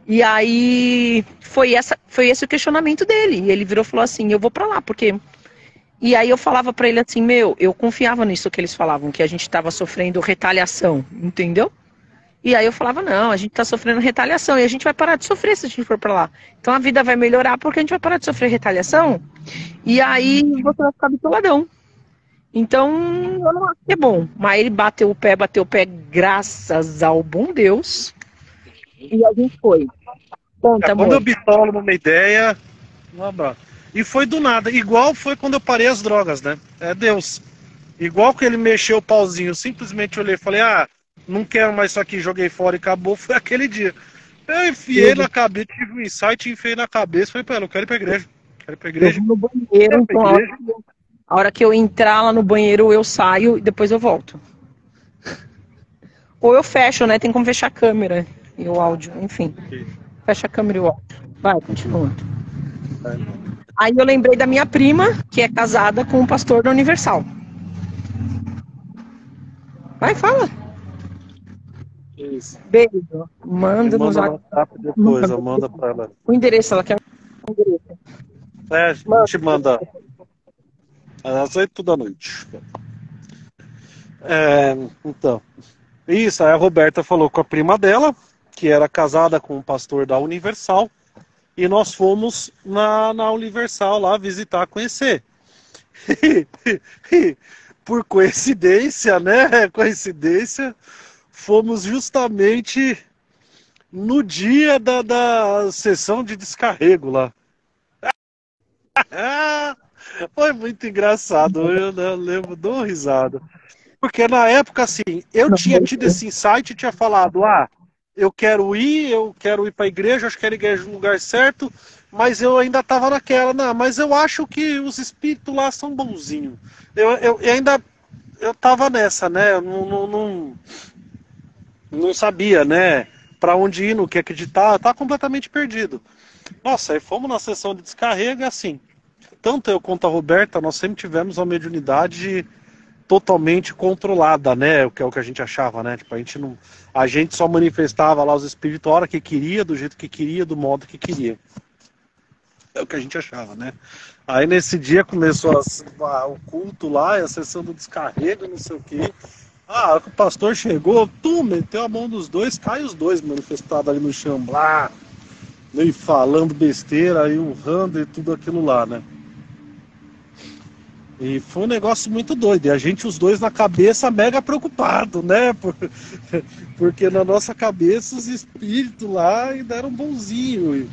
E aí foi esse o questionamento dele. E ele virou e falou assim: eu vou pra lá, porque. E aí eu falava pra ele assim: meu, eu confiava nisso que eles falavam, que a gente tava sofrendo retaliação, entendeu? E aí eu falava: não, a gente tá sofrendo retaliação e a gente vai parar de sofrer se a gente for pra lá. Então a vida vai melhorar porque a gente vai parar de sofrer retaliação. E aí você vai ficar bitoladão. Então, eu não acho que é bom. Mas ele bateu o pé, graças ao bom Deus. E a gente foi. Conta, Quando amor. eu bitolo numa ideia, um abraço. E foi do nada. Igual foi quando eu parei as drogas, né? É Deus. Igual que ele mexeu o pauzinho, eu simplesmente olhei e falei, não quero mais isso aqui, joguei fora e acabou, foi aquele dia. Eu enfiei na cabeça, tive um insight, enfiei na cabeça, falei, pera, eu quero ir pra igreja. Quero ir pra Eu igreja. vou no banheiro, então a hora que eu entrar lá no banheiro, eu saio e depois eu volto. Ou eu fecho, né? Tem como fechar a câmera e o áudio, enfim. Fecha a câmera e o áudio. Vai, continua. Aí eu lembrei da minha prima, que é casada com o pastor da Universal. Vai, fala. Isso. Beijo. Me Manda nos manda no WhatsApp depois, eu mando pra ela. o endereço, ela quer o endereço. A gente manda às 8 da noite. Então, isso, aí a Roberta falou com a prima dela, que era casada com o pastor da Universal, e nós fomos na Universal lá visitar, conhecer. Por coincidência, né? Coincidência, fomos justamente no dia da sessão de descarrego lá. Foi muito engraçado, eu lembro, dou uma risada. Porque na época, assim, eu tinha tido esse insight e tinha falado, eu quero ir para a igreja, acho que era a igreja no lugar certo, mas eu ainda estava naquela, não, mas eu acho que os espíritos lá são bonzinhos. Eu ainda, eu tava nessa, né, eu não sabia, né, para onde ir, no que acreditar, eu tava completamente perdido. Nossa, aí fomos na sessão de descarrego, assim, tanto eu quanto a Roberta, nós sempre tivemos uma mediunidade totalmente controlada, né? O que é o que a gente achava, né? Tipo, a gente só manifestava lá os espíritos a hora que queria, do jeito que queria, do modo que queria. É o que a gente achava, né? Aí nesse dia começou o culto lá, a sessão do descarrego, não sei o quê. O pastor chegou, meteu a mão dos dois, cai os dois manifestados ali no chão, lá, e falando besteira, aí urrando e tudo aquilo lá, né? E foi um negócio muito doido. E a gente, os dois na cabeça, mega preocupado, né? Porque na nossa cabeça os espíritos lá ainda eram bonzinhos.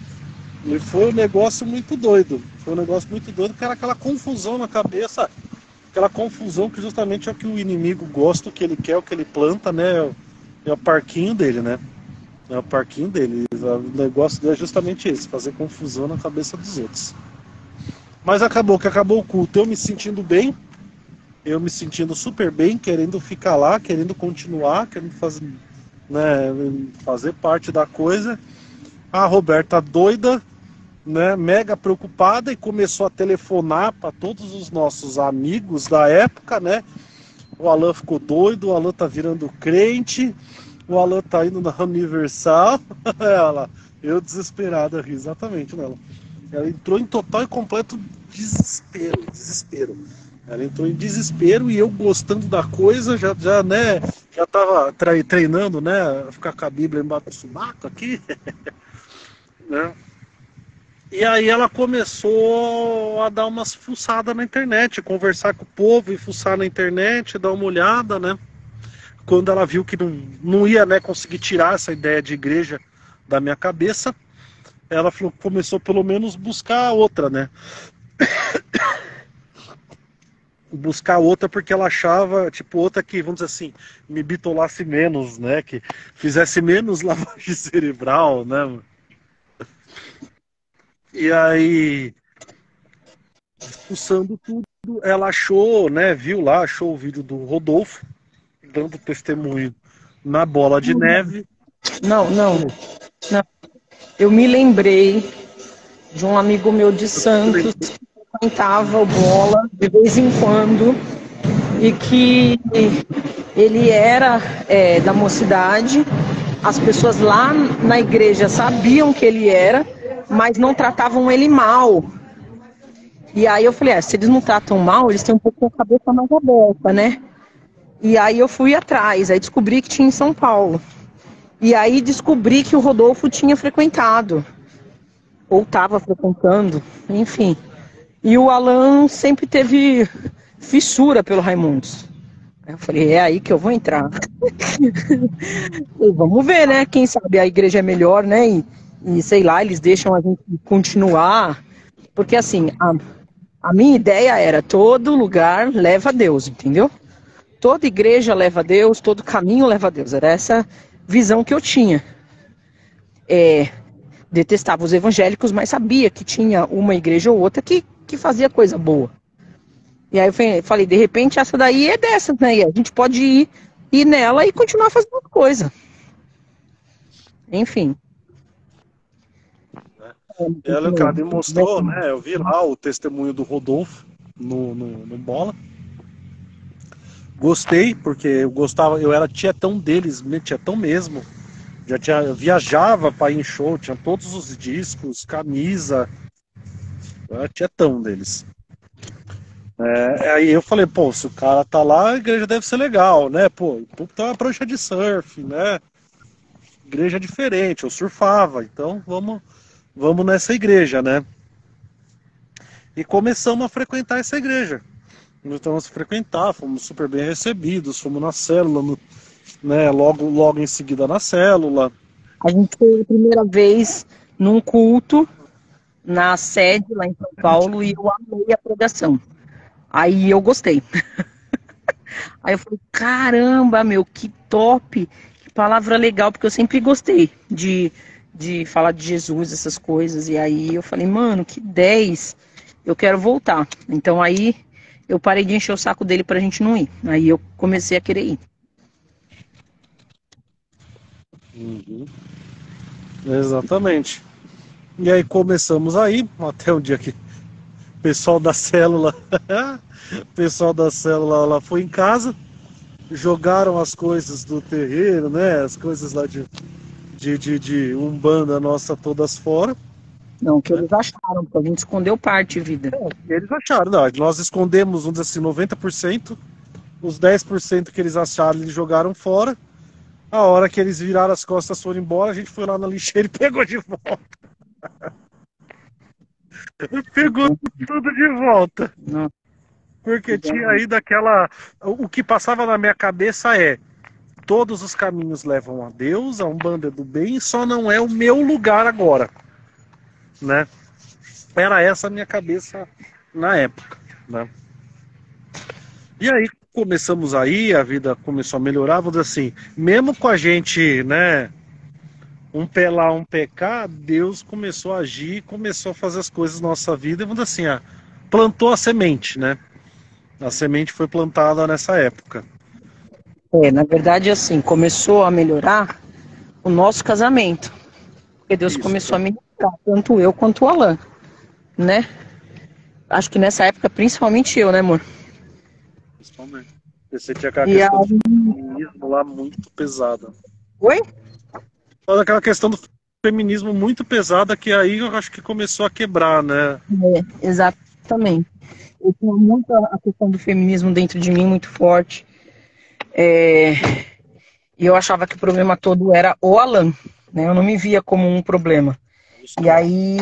E foi um negócio muito doido. Foi um negócio muito doido, porque era aquela confusão na cabeça. Aquela confusão que justamente é o que o inimigo gosta, o que ele quer, o que ele planta, né? É o parquinho dele, né? É o parquinho dele. O negócio dele é justamente esse, fazer confusão na cabeça dos outros. Mas acabou o culto, eu me sentindo bem, eu me sentindo super bem, querendo ficar lá, querendo continuar, querendo fazer, né, fazer parte da coisa. A Roberta doida, né, mega preocupada, e começou a telefonar para todos os nossos amigos da época, né? O Alan ficou doido, o Alan tá virando crente, o Alan tá indo na Universal. Eu desesperada, exatamente, né? Ela entrou em total e completo desespero. Ela entrou em desespero e eu gostando da coisa, já né, já tava treinando, né, ficar com a Bíblia embaixo do subaco aqui, né? E aí ela começou a dar umas fuçadas na internet, conversar com o povo e fuçar na internet, dar uma olhada, né? Quando ela viu que não ia, né, conseguir tirar essa ideia de igreja da minha cabeça, ela falou, começou pelo menos buscar outra, né? Buscar outra porque ela achava, tipo, outra que, vamos dizer assim, me bitolasse menos, né? Que fizesse menos lavagem cerebral, né? E aí, fuçando tudo, ela achou, né, viu lá, achou o vídeo do Rodolfo, dando testemunho na bola de neve. Não, não, não. Eu me lembrei de um amigo meu de Santos que frequentava o bola de vez em quando e que ele era da mocidade. As pessoas lá na igreja sabiam que ele era, mas não tratavam ele mal. E aí eu falei, se eles não tratam mal, eles têm um pouco a cabeça mais aberta, né? E aí eu fui atrás, aí descobri que tinha em São Paulo. E aí descobri que o Rodolfo tinha frequentado, ou estava frequentando, enfim. E o Alan sempre teve fissura pelo Raimundos. Aí eu falei, é aí que eu vou entrar. E vamos ver, né? Quem sabe a igreja é melhor, né? E sei lá, eles deixam a gente continuar. Porque assim, a minha ideia era todo lugar leva a Deus, entendeu? Toda igreja leva a Deus, todo caminho leva a Deus. Era essa visão que eu tinha. Detestava os evangélicos, mas sabia que tinha uma igreja ou outra que fazia coisa boa. E aí eu falei, de repente essa daí é dessas, né? E a gente pode ir nela e continuar fazendo coisa. Enfim. Ela, o cara me mostrou, né? Eu vi lá o testemunho do Rodolfo no bola. Gostei, porque eu gostava, eu era tietão deles, tietão mesmo. Eu viajava para ir em show, tinha todos os discos, camisa. Eu era tietão deles. Aí eu falei, pô, se o cara tá lá, a igreja deve ser legal, né? Pô, tem uma prancha de surf, né? Igreja diferente, eu surfava, então vamos nessa igreja, né? E começamos a frequentar essa igreja. Começamos a frequentar, fomos super bem recebidos, fomos na célula, né? Logo em seguida na célula. A gente foi a primeira vez num culto na sede lá em São Paulo e eu amei a pregação. Aí eu gostei. Aí eu falei, caramba, meu, que top, que palavra legal, porque eu sempre gostei de falar de Jesus, essas coisas. E aí eu falei, mano, que 10, eu quero voltar. Então aí eu parei de encher o saco dele pra gente não ir. Aí eu comecei a querer ir. Uhum. Exatamente. E aí começamos aí, até um dia que o pessoal da célula, lá foi em casa, jogaram as coisas do terreiro, né? As coisas lá de Umbanda nossa todas fora. Não, que eles acharam, porque a gente escondeu parte, vida. Eles acharam, não, nós escondemos, vamos dizer assim, 90%, os 10% que eles acharam, eles jogaram fora. A hora que eles viraram as costas, foram embora, a gente foi lá na lixeira e pegou de volta. Pegou tudo de volta. Não. Porque tinha aí daquela... O que passava na minha cabeça é: todos os caminhos levam a Deus, a Umbanda é do bem, só não é o meu lugar agora, né? Era essa a minha cabeça na época, né? E aí começamos aí, a vida começou a melhorar, vamos dizer assim, mesmo com a gente, né, um pé lá, um pé cá, Deus começou a agir, começou a fazer as coisas na nossa vida, e vamos dizer assim, plantou a semente, né? A semente foi plantada nessa época. Na verdade, assim, começou a melhorar o nosso casamento. Porque Deus começou a melhorar, tanto eu quanto o Alan, né? Acho que nessa época, principalmente eu, né, amor? Principalmente. Você tinha aquela questão do feminismo lá muito pesada. Oi? Toda aquela questão do feminismo muito pesada que aí eu acho que começou a quebrar, né? Exatamente. Eu tinha muito a questão do feminismo dentro de mim, muito forte. E eu achava que o problema todo era o Alan, né? Eu não me via como um problema. E aí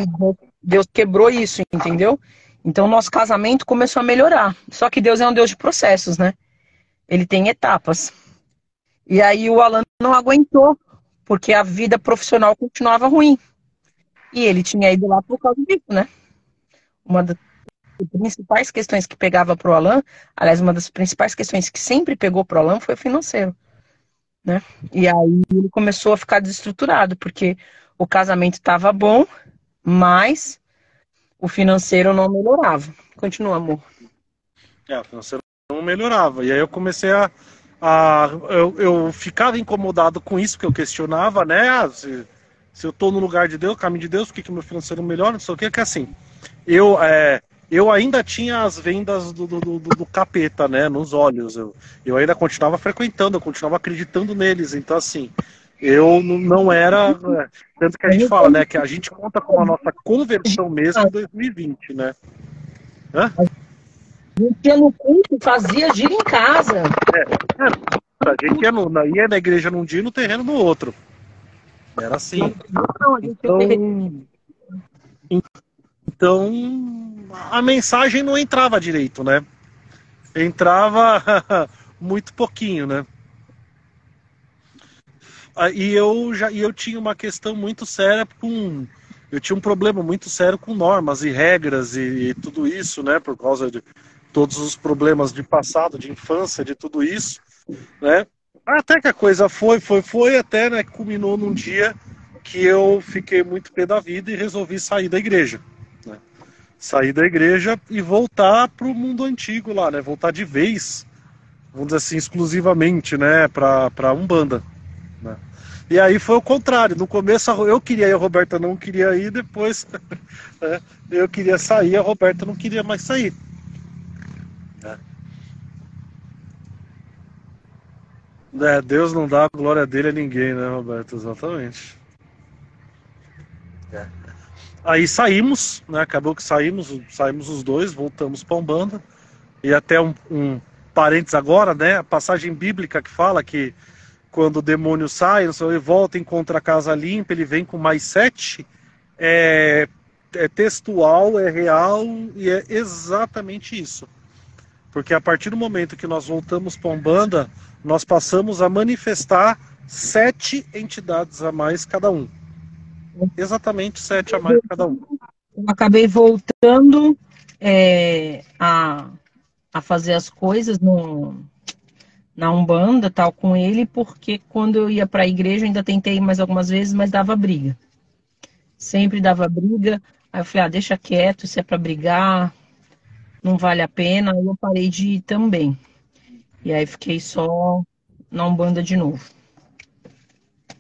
Deus quebrou isso, entendeu? Então nosso casamento começou a melhorar. Só que Deus é um Deus de processos, né? Ele tem etapas. E aí o Alan não aguentou, porque a vida profissional continuava ruim. E ele tinha ido lá por causa disso, né? Uma das principais questões que pegava pro Alan, aliás, uma das principais questões que sempre pegou pro Alan foi o financeiro, né? E aí ele começou a ficar desestruturado, porque o casamento estava bom, mas O financeiro não melhorava. Continua, amor. O financeiro não melhorava. E aí eu comecei eu ficava incomodado com isso, porque eu questionava, né? Se eu estou no lugar de Deus, caminho de Deus, por que meu financeiro não melhora? Não sei o que assim. Eu ainda tinha as vendas do capeta, né? Nos olhos. Eu ainda continuava frequentando, eu continuava acreditando neles. Então, assim, eu não era. Tanto que a gente fala, né? Que a gente conta com a nossa conversão mesmo em 2020, né? Hã? A gente ia no culto, fazia giro em casa. A gente ia na igreja num dia e no terreno no outro. Era assim. Então, a mensagem não entrava direito, né? Entrava muito pouquinho, né? E eu tinha uma questão muito séria eu tinha um problema muito sério com normas e regras e tudo isso, né? Por causa de todos os problemas de passado, de infância, de tudo isso, né? Até que a coisa foi, até, né, culminou num dia que eu fiquei muito pé da vida e resolvi sair da igreja, né? Sair da igreja e voltar pro mundo antigo lá, né? Voltar de vez, vamos dizer assim, exclusivamente, né, pra Umbanda, né? E aí foi o contrário. No começo eu queria ir, a Roberta não queria ir, depois né, eu queria sair, a Roberta não queria mais sair. Deus não dá a glória dele a ninguém, né, Roberto? Exatamente. Aí saímos, né? Acabou que saímos os dois, voltamos para Umbanda. E até um parênteses agora, né? A passagem bíblica que fala que quando o demônio sai, ele volta, encontra a casa limpa, ele vem com mais 7. É textual, é real e é exatamente isso. Porque a partir do momento que nós voltamos para a Umbanda, nós passamos a manifestar 7 entidades a mais cada um. Exatamente 7 a mais cada um. Eu acabei voltando a fazer as coisas na Umbanda, tal, com ele, porque quando eu ia para a igreja, eu ainda tentei mais algumas vezes, mas dava briga. Sempre dava briga. Aí eu falei, deixa quieto, isso é para brigar, não vale a pena. Aí eu parei de ir também. E aí fiquei só na Umbanda de novo.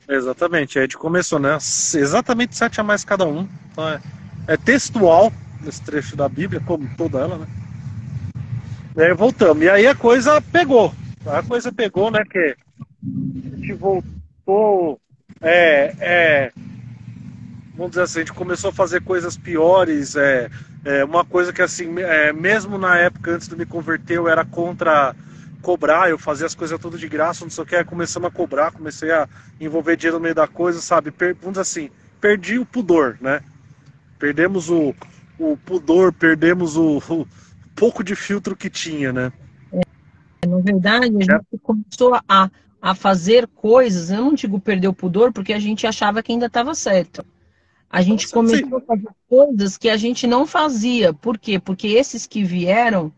Exatamente, aí a gente começou, né? Exatamente 7 a mais cada um. Então é textual nesse trecho da Bíblia, como toda ela, né? E aí voltamos. E aí a coisa pegou. Né? Que a gente voltou. Vamos dizer assim, a gente começou a fazer coisas piores. Uma coisa que, assim, mesmo na época antes de me converter, eu era contra cobrar, eu fazia as coisas tudo de graça, não sei o que, aí começamos a cobrar, comecei a envolver dinheiro no meio da coisa, sabe? Vamos dizer assim, perdi o pudor, né? Perdemos o pudor, perdemos o pouco de filtro que tinha, né? Na verdade, a gente começou a fazer coisas, eu não digo perder o pudor, porque a gente achava que ainda estava certo. A gente começou a fazer coisas que a gente não fazia. Por quê? Porque esses que vieram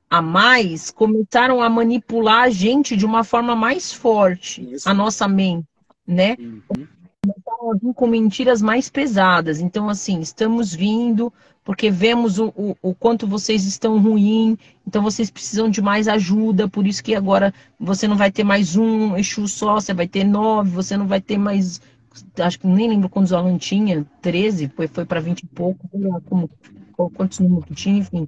a mais começaram a manipular a gente de uma forma mais forte, a nossa mente, né? Começaram a vir com mentiras mais pesadas. Então, assim, estamos vindo porque vemos o quanto vocês estão ruim, então vocês precisam de mais ajuda, por isso que agora você não vai ter mais um Exu só, você vai ter 9, você não vai ter mais, acho que nem lembro quantos o Alan tinha, 13, foi para 20 e pouco, quantos números que tinha, enfim.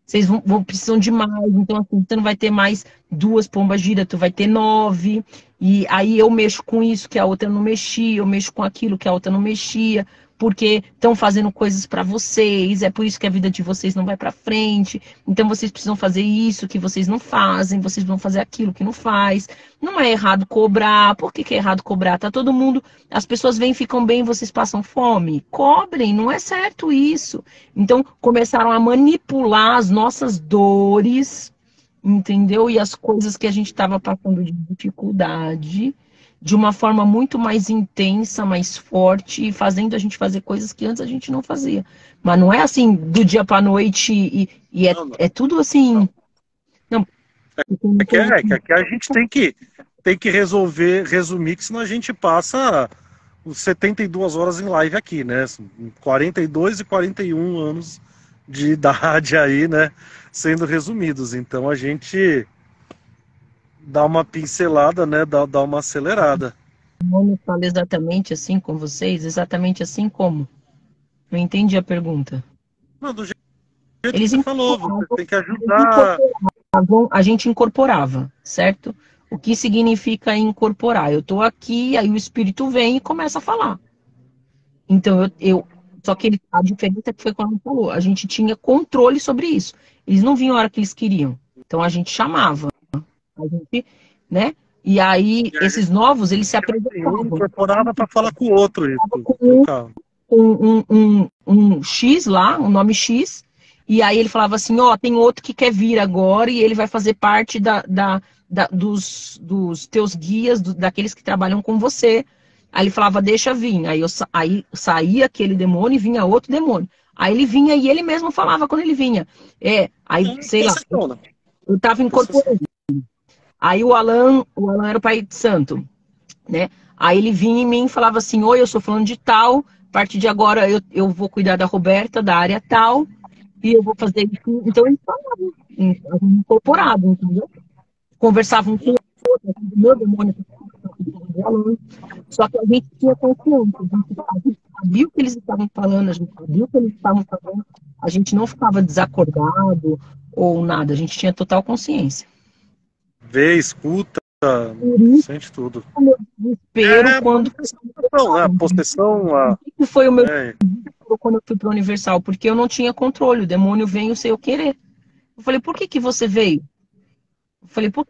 Vocês precisam de mais, então assim, você não vai ter mais 2 pombas gira, tu vai ter 9, e aí eu mexo com isso que a outra não mexia, eu mexo com aquilo que a outra não mexia, porque estão fazendo coisas para vocês, é por isso que a vida de vocês não vai para frente, então vocês precisam fazer isso que vocês não fazem, vocês vão fazer aquilo que não faz. Não é errado cobrar. Por que é errado cobrar? Tá todo mundo, as pessoas vêm, ficam bem, vocês passam fome. Cobrem, não é certo isso. Então começaram a manipular as nossas dores, entendeu? E as coisas que a gente estava passando de dificuldade, de uma forma muito mais intensa, mais forte, e fazendo a gente fazer coisas que antes a gente não fazia. Mas não é assim, do dia para a noite, e é tudo assim... Não. Que a gente tem que resumir, que senão a gente passa 72 horas em live aqui, né? 42 e 41 anos de idade aí, né? Sendo resumidos. Então a gente dá uma pincelada, né? Dá uma acelerada. O demônio fala exatamente assim com vocês? Exatamente assim como? Não entendi a pergunta. Não, do jeito que Eles você falou, você incorporavam, tem que ajudar. a gente incorporava, certo? O que significa incorporar? Eu estou aqui, aí o espírito vem e começa a falar. Então, só que a diferença é que foi quando falou, a gente tinha controle sobre isso. Eles não vinham a hora que eles queriam. Então, a gente chamava. A gente, né? E aí, esses novos, eles se Um apresentavam. incorporava para falar com o outro, isso, Com no caso. um X lá, um nome X, e aí ele falava assim, ó, tem outro que quer vir agora e ele vai fazer parte dos teus guias, daqueles que trabalham com você. Aí ele falava, deixa vir. Aí saía aquele demônio e vinha outro demônio. Aí ele vinha e ele mesmo falava quando ele vinha. Aí, sei lá, eu tava incorporando. Aí o Alan era o pai de santo, né? Aí ele vinha em mim e falava assim, oi, eu sou falando de tal, a partir de agora eu vou cuidar da Roberta, da área tal, e eu vou fazer isso. Então eles falavam, incorporado, entendeu? Conversavam com o outro, o meu demônio, só que a gente tinha confiança, a gente sabia o que eles estavam falando, a gente sabia o que eles estavam fazendo, a gente não ficava desacordado ou nada, a gente tinha total consciência. Vê, escuta, sente tudo. O meu desespero quando... A possessão, O que foi o meu quando eu fui para o Universal? Porque eu não tinha controle, o demônio veio sem eu querer. Eu falei, por que você veio? Eu falei, por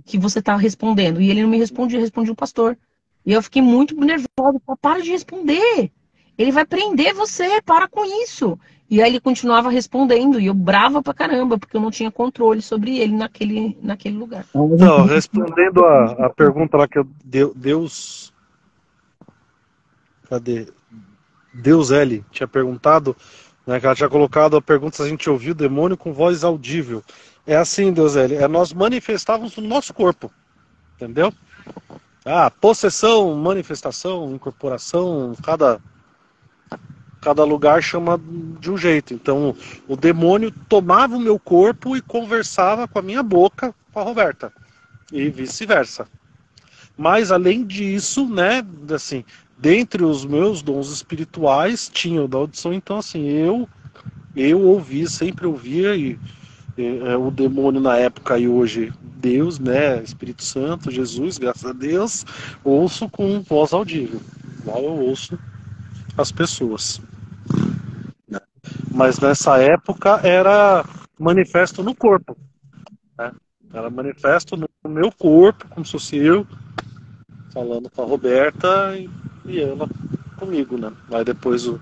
que você está respondendo? E ele não me respondia, respondia o pastor. E eu fiquei muito nervosa, para de responder. Ele vai prender você, para com isso. E aí ele continuava respondendo, e eu brava pra caramba, porque eu não tinha controle sobre ele naquele lugar. Então, respondendo a pergunta lá que Deus... Cadê? Deus L tinha perguntado, né, que ela tinha colocado a pergunta se a gente ouviu o demônio com voz audível. É assim, Deus L, nós manifestávamos no nosso corpo, entendeu? Possessão, manifestação, incorporação, cada lugar chama de um jeito. Então, o demônio tomava o meu corpo e conversava com a minha boca com a Roberta, e vice-versa. Mas, além disso, né, assim, dentre os meus dons espirituais, tinha o da audição. Então, assim, eu ouvi, sempre ouvia, e o demônio na época e hoje Deus, né, Espírito Santo, Jesus, graças a Deus, ouço com voz audível, igual eu ouço as pessoas. Mas nessa época era manifesto no corpo, né? Era manifesto no meu corpo, como se fosse eu falando com a Roberta e ela comigo, né? Aí depois o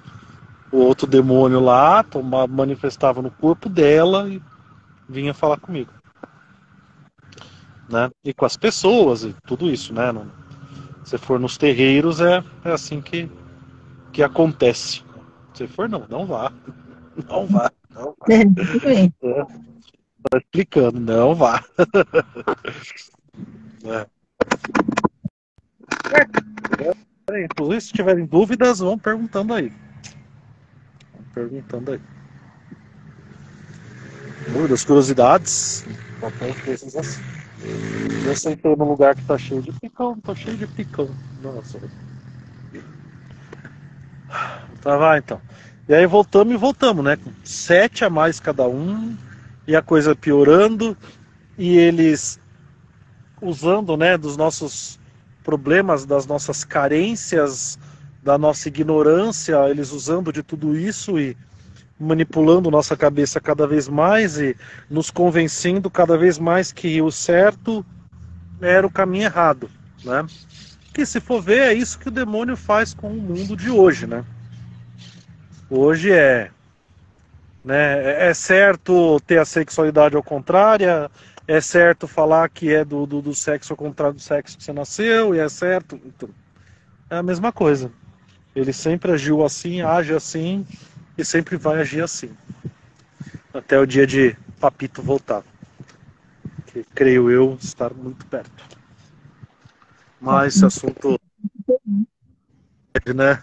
outro demônio lá manifestava no corpo dela e vinha falar comigo, né? E com as pessoas e tudo isso, né? Se for nos terreiros é assim que acontece. Se for não vá. Não vá. Tô explicando, não vá. Inclusive, se tiverem dúvidas, vão perguntando aí. Dúvidas, curiosidades, qualquer coisa assim. Eu sentei num lugar que tá cheio de picão, Nossa. Tá, vai então. E aí voltamos, né? Com 7 a mais cada um, e a coisa piorando, e eles usando, né, dos nossos problemas, das nossas carências, da nossa ignorância, eles usando de tudo isso e manipulando nossa cabeça cada vez mais e nos convencendo cada vez mais que o certo era o caminho errado, né? Que se for ver, é isso que o demônio faz com o mundo de hoje, né? Hoje é certo ter a sexualidade ao contrário, é certo falar que é do sexo ao contrário do sexo que você nasceu, e é certo. Então, é a mesma coisa. Ele sempre agiu assim, age assim, e sempre vai agir assim. Até o dia de Papito voltar. Que creio eu estar muito perto. Mas esse assunto né?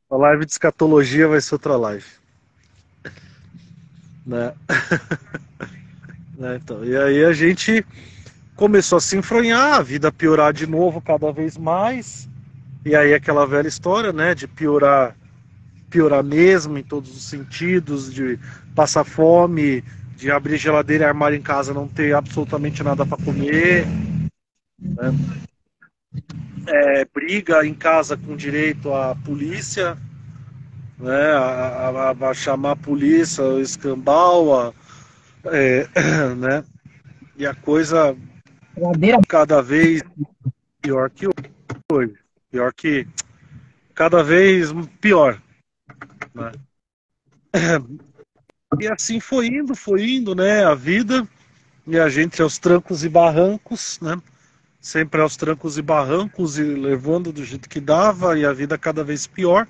A live de escatologia vai ser outra live. Né? Né? Então, e aí a gente começou a se enfronhar, a vida piorar de novo cada vez mais. E aí aquela velha história, né? De piorar mesmo em todos os sentidos, de passar fome, de abrir geladeira e armário em casa, não ter absolutamente nada para comer, né? Briga em casa com direito à polícia, né? A chamar a polícia, o escambau, né? E a coisa cada vez pior que hoje, pior que cada vez pior, né? E assim foi indo, né? A vida, e a gente aos trancos e barrancos, né? Sempre aos trancos e barrancos e levando do jeito que dava, e a vida cada vez pior.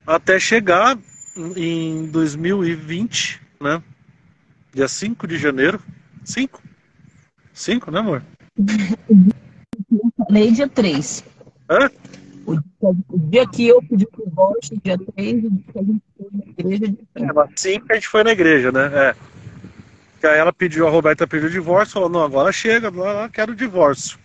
Até chegar em 2020, né? Dia 5 de janeiro. 5? 5, né, amor? Falei dia 3. Hã? O dia que eu pedi pro divórcio, dia 3, o dia que a gente foi na igreja. Mas 5 a gente foi na igreja, né? Que aí a Roberta pediu o divórcio, falou, não, agora chega, agora eu quero o divórcio.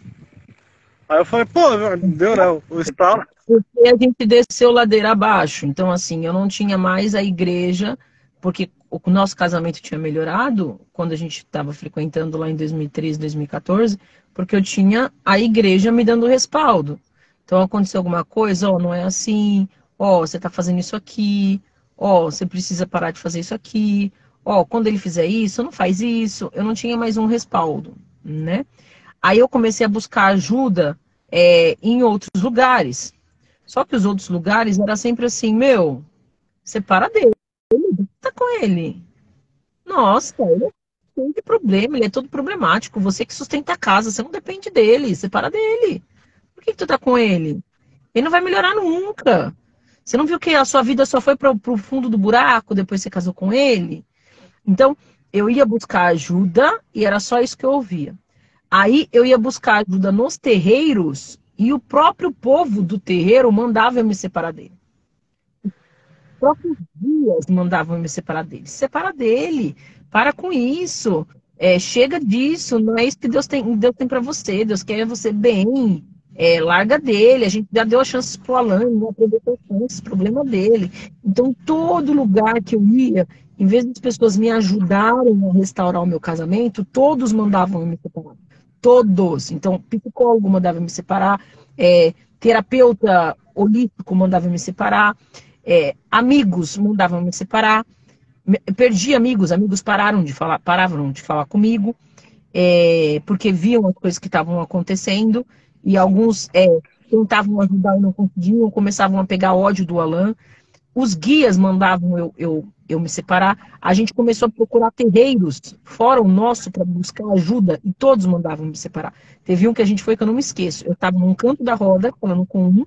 Aí eu falei, pô, deu, né? O estalo. Porque a gente desceu ladeira abaixo. Então, assim, eu não tinha mais a igreja, porque o nosso casamento tinha melhorado quando a gente estava frequentando lá em 2013, 2014, porque eu tinha a igreja me dando respaldo. Então, aconteceu alguma coisa, ó, não é assim, ó, você tá fazendo isso aqui, ó, você precisa parar de fazer isso aqui, ó, quando ele fizer isso, não faz isso. Eu não tinha mais um respaldo, né? Aí eu comecei a buscar ajuda em outros lugares. Só que os outros lugares era sempre assim, meu, separa dele, tá com ele. Nossa, ele é cheio de problema, ele é todo problemático. Você que sustenta a casa, você não depende dele, separa dele. Por que tu tá com ele? Ele não vai melhorar nunca. Você não viu que a sua vida só foi pro fundo do buraco depois que você casou com ele? Então, eu ia buscar ajuda e era só isso que eu ouvia. Aí eu ia buscar ajuda nos terreiros e o próprio povo do terreiro mandava eu me separar dele. Os próprios guias mandavam eu me separar dele. Separa dele, para com isso, chega disso, não é isso que Deus tem para você, Deus quer você bem, larga dele, a gente já deu a chance pro Alan, não aproveitou a chance, problema dele. Então, todo lugar que eu ia, em vez das pessoas me ajudarem a restaurar o meu casamento, todos mandavam eu me separar. Todos. Então, psicólogo mandava me separar, terapeuta holístico mandava me separar, amigos mandavam me separar. Perdi amigos paravam de falar comigo, porque viam as coisas que estavam acontecendo, e alguns tentavam ajudar e não conseguiam, começavam a pegar ódio do Alan. Os guias mandavam eu me separar. A gente começou a procurar terreiros fora o nosso para buscar ajuda e todos mandavam me separar. Teve um que a gente foi que eu não me esqueço. Eu estava num canto da roda falando com um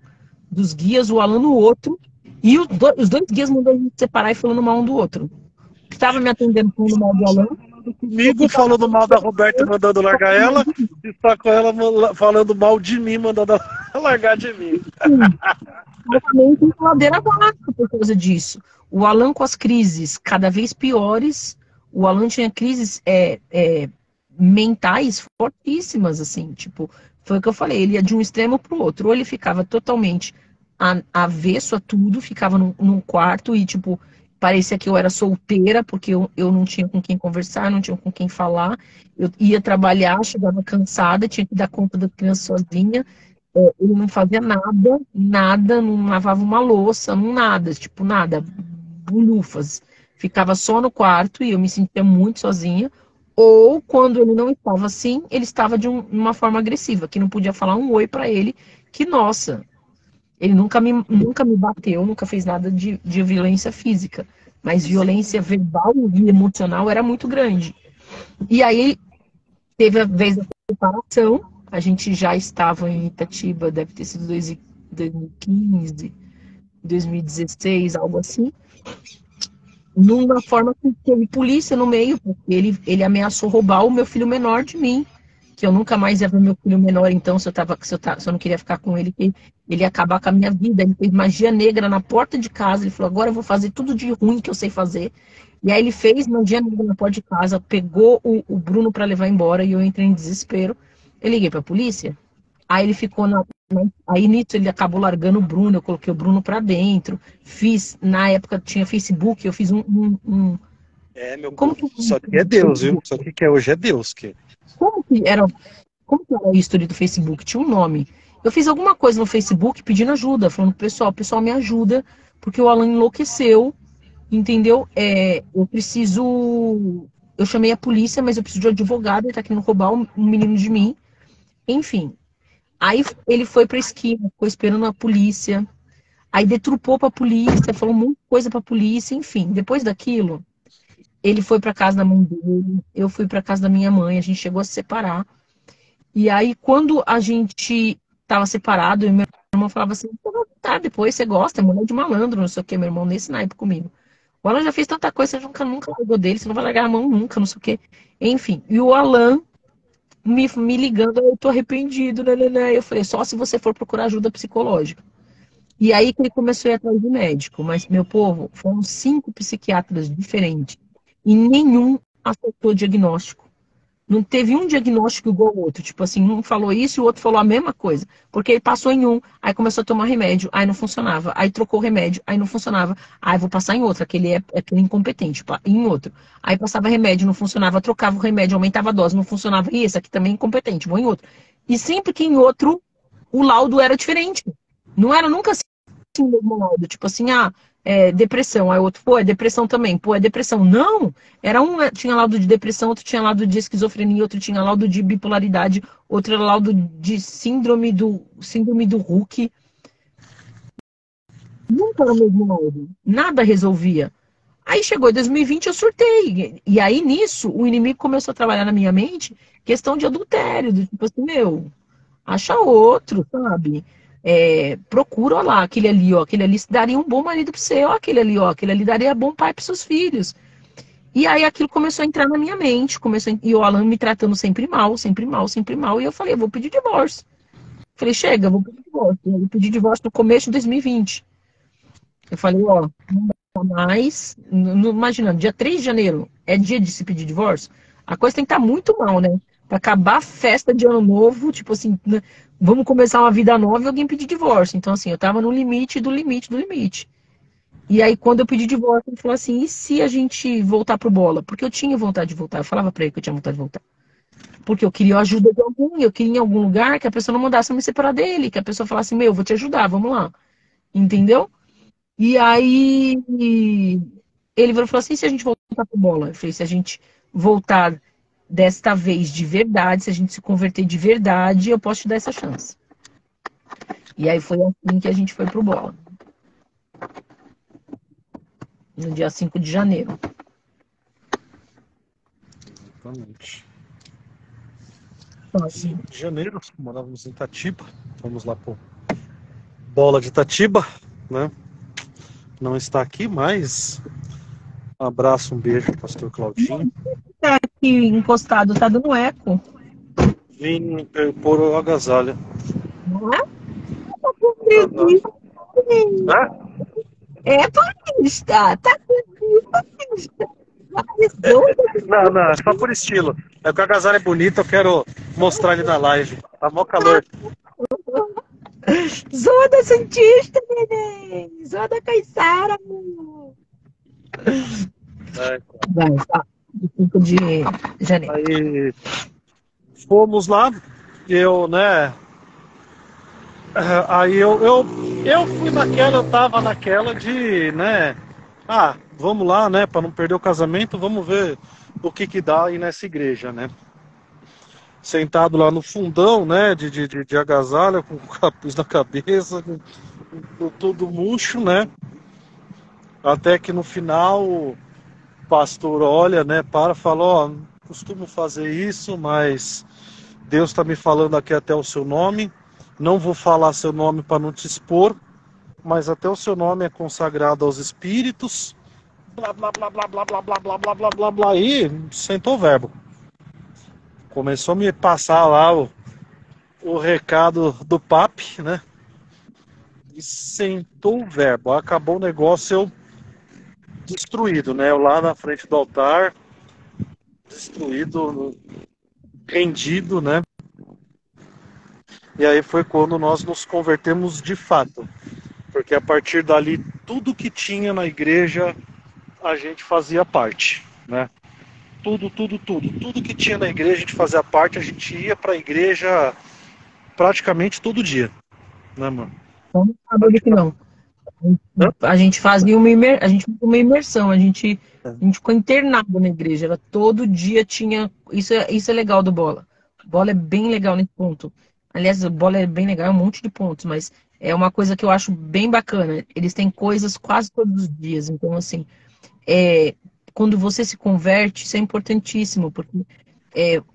dos guias, o Alan no outro, e os dois guias mandaram me separar e falando mal um do outro. Estava me atendendo falando mal do Alan. Comigo falando mal da Roberta, mandando largar ela, e tá com ela falando mal de mim, mandando ela largar de mim. Totalmente em ladeira abaixo por causa disso. O Alan com as crises cada vez piores, o Alan tinha crises mentais fortíssimas, assim, tipo, foi o que eu falei, ele ia de um extremo para o outro, ou ele ficava totalmente avesso a tudo, ficava num quarto e, tipo, parecia que eu era solteira, porque eu não tinha com quem conversar, não tinha com quem falar, eu ia trabalhar, chegava cansada, tinha que dar conta da criança sozinha. Ele não fazia nada, não lavava uma louça, não nada, tipo, nada, bulhufas. Ficava só no quarto e eu me sentia muito sozinha. Ou, quando ele não estava assim, ele estava de uma forma agressiva, que não podia falar um oi para ele, que, nossa, ele nunca me bateu, nunca fez nada de violência física, mas violência verbal e emocional era muito grande. E aí, teve a vez da separação. A gente já estava em Itatiba, deve ter sido 2015, 2016, algo assim. Numa forma que teve polícia no meio, porque ele ameaçou roubar o meu filho menor de mim, que eu nunca mais ia ver meu filho menor, então, se eu não queria ficar com ele, que ele ia acabar com a minha vida. Ele fez magia negra na porta de casa, ele falou, agora eu vou fazer tudo de ruim que eu sei fazer. E aí ele fez magia negra na porta de casa, pegou o Bruno para levar embora, e eu entrei em desespero. Eu liguei para a polícia, aí ele ficou aí nisso ele acabou largando o Bruno, eu coloquei o Bruno para dentro, na época tinha Facebook, eu fiz Meu como povo, que só que é Deus, viu? Só que hoje é Deus. como que era Como que era o history do Facebook? Tinha um nome. Eu fiz alguma coisa no Facebook pedindo ajuda, falando pro pessoal me ajuda, porque o Alan enlouqueceu, entendeu? Eu preciso. Eu chamei a polícia, mas eu preciso de um advogado, ele tá querendo roubar um menino de mim. Enfim. Aí ele foi pra esquina, ficou esperando a polícia. Aí detrupou pra polícia, falou muita coisa pra polícia, enfim. Depois daquilo, ele foi pra casa da mãe dele, eu fui pra casa da minha mãe, a gente chegou a se separar. E aí, quando a gente tava separado, e meu irmão falava assim, tá, depois você gosta, é mulher de malandro, não sei o que, meu irmão nesse naipe comigo. O Alan já fez tanta coisa, você nunca largou dele, você não vai largar a mão nunca, não sei o que. Enfim, e o Alan me ligando, eu tô arrependido, né? Eu falei, só se você for procurar ajuda psicológica. E aí que ele começou a ir atrás de médico, mas, meu povo, foram 5 psiquiatras diferentes, e nenhum acertou o diagnóstico. Não teve um diagnóstico igual ao outro. Tipo assim, um falou isso e o outro falou a mesma coisa. Porque ele passou em um, aí começou a tomar remédio, aí não funcionava. Aí trocou o remédio, aí não funcionava. Aí vou passar em outro, aquele é aquele incompetente, em outro. Aí passava remédio, não funcionava, trocava o remédio, aumentava a dose, não funcionava. E esse aqui também é incompetente, vou em outro. E sempre que em outro, o laudo era diferente. Não era nunca assim o mesmo laudo. Tipo assim, depressão. Aí o outro, pô, é depressão também. Pô, é depressão. Não! Era tinha laudo de depressão, outro tinha laudo de esquizofrenia, outro tinha laudo de bipolaridade, outro era laudo de síndrome do Hulk. Nunca era o mesmo laudo. Nada resolvia. Aí chegou em 2020, eu surtei. E aí, nisso, o inimigo começou a trabalhar na minha mente questão de adultério. Tipo assim, acha outro, sabe? Procura lá, aquele ali, ó. Aquele ali daria um bom marido pra você, ó. Aquele ali, ó. Aquele ali daria bom pai pros seus filhos. E aí aquilo começou a entrar na minha mente, e o Alan me tratando sempre mal, sempre mal, sempre mal. E eu falei, eu vou pedir divórcio. Falei, chega, eu vou pedir divórcio. Eu pedi divórcio no começo de 2020. Eu falei, ó, não dá mais. Imagina, dia 3 de janeiro é dia de se pedir divórcio. A coisa tem que estar muito mal, né? Pra acabar a festa de ano novo, tipo assim, né? Vamos começar uma vida nova e alguém pedir divórcio. Então, assim, eu tava no limite do limite do limite. E aí, quando eu pedi divórcio, ele falou assim, e se a gente voltar pro bola? Porque eu tinha vontade de voltar. Eu falava pra ele que eu tinha vontade de voltar. Porque eu queria a ajuda de alguém, eu queria em algum lugar que a pessoa não mandasse eu me separar dele, que a pessoa falasse, vou te ajudar, vamos lá. Entendeu? E aí, ele falou assim, e se a gente voltar pro bola? Eu falei, se a gente voltar desta vez de verdade, se a gente se converter de verdade, eu posso te dar essa chance. E aí foi assim que a gente foi pro bola. No dia 5 de janeiro. Exatamente. Nossa. 5 de janeiro, morávamos em Itatiba. Vamos lá pro bola de Itatiba, né? Não está aqui, mas um abraço, um beijo, pastor Claudinho. Tá aqui encostado, tá dando eco. Vim pôr o agasalho. Não é? Tá com preguiça. É turista, tá com preguiça. Não, é só por estilo. É que o agasalho é bonito, eu quero mostrar ele na live. Tá mó calor. Zoa da Santista, neném. Zoa da Caiçara, amor. Vai, tá. 5 de janeiro. Aí fomos lá, né? Aí eu fui naquela, eu tava naquela de, né? Vamos lá, né? Pra não perder o casamento, vamos ver o que dá aí nessa igreja, né? Sentado lá no fundão, né? De agasalho, com o capuz na cabeça, com tudo murcho, né? Até que no final o pastor olha, né? Fala, ó, costumo fazer isso, mas Deus está me falando aqui até o seu nome. Não vou falar seu nome para não te expor, mas até o seu nome é consagrado aos espíritos. Blá, blá, blá, blá, blá, blá, blá, blá, blá, blá, blá, blá, e sentou o verbo. Começou a me passar lá o recado do PAP, né? E sentou o verbo. Acabou o negócio, eu destruído, né? Eu lá na frente do altar, destruído, rendido, né? E aí foi quando nós nos convertemos de fato. Porque a partir dali, tudo que tinha na igreja, a gente fazia parte, né? Tudo que tinha na igreja, a gente fazia parte, a gente ia pra igreja praticamente todo dia, né, mano? Não no sábado que não. Hã? A gente fazia a gente fazia uma imersão, a gente ficou internado na igreja. Era todo dia tinha. Isso é legal do bola. Bola é bem legal nesse ponto. Aliás, o bola é bem legal, é um monte de pontos, mas é uma coisa que eu acho bem bacana. Eles têm coisas quase todos os dias. Então, assim, é, quando você se converte, isso é importantíssimo, porque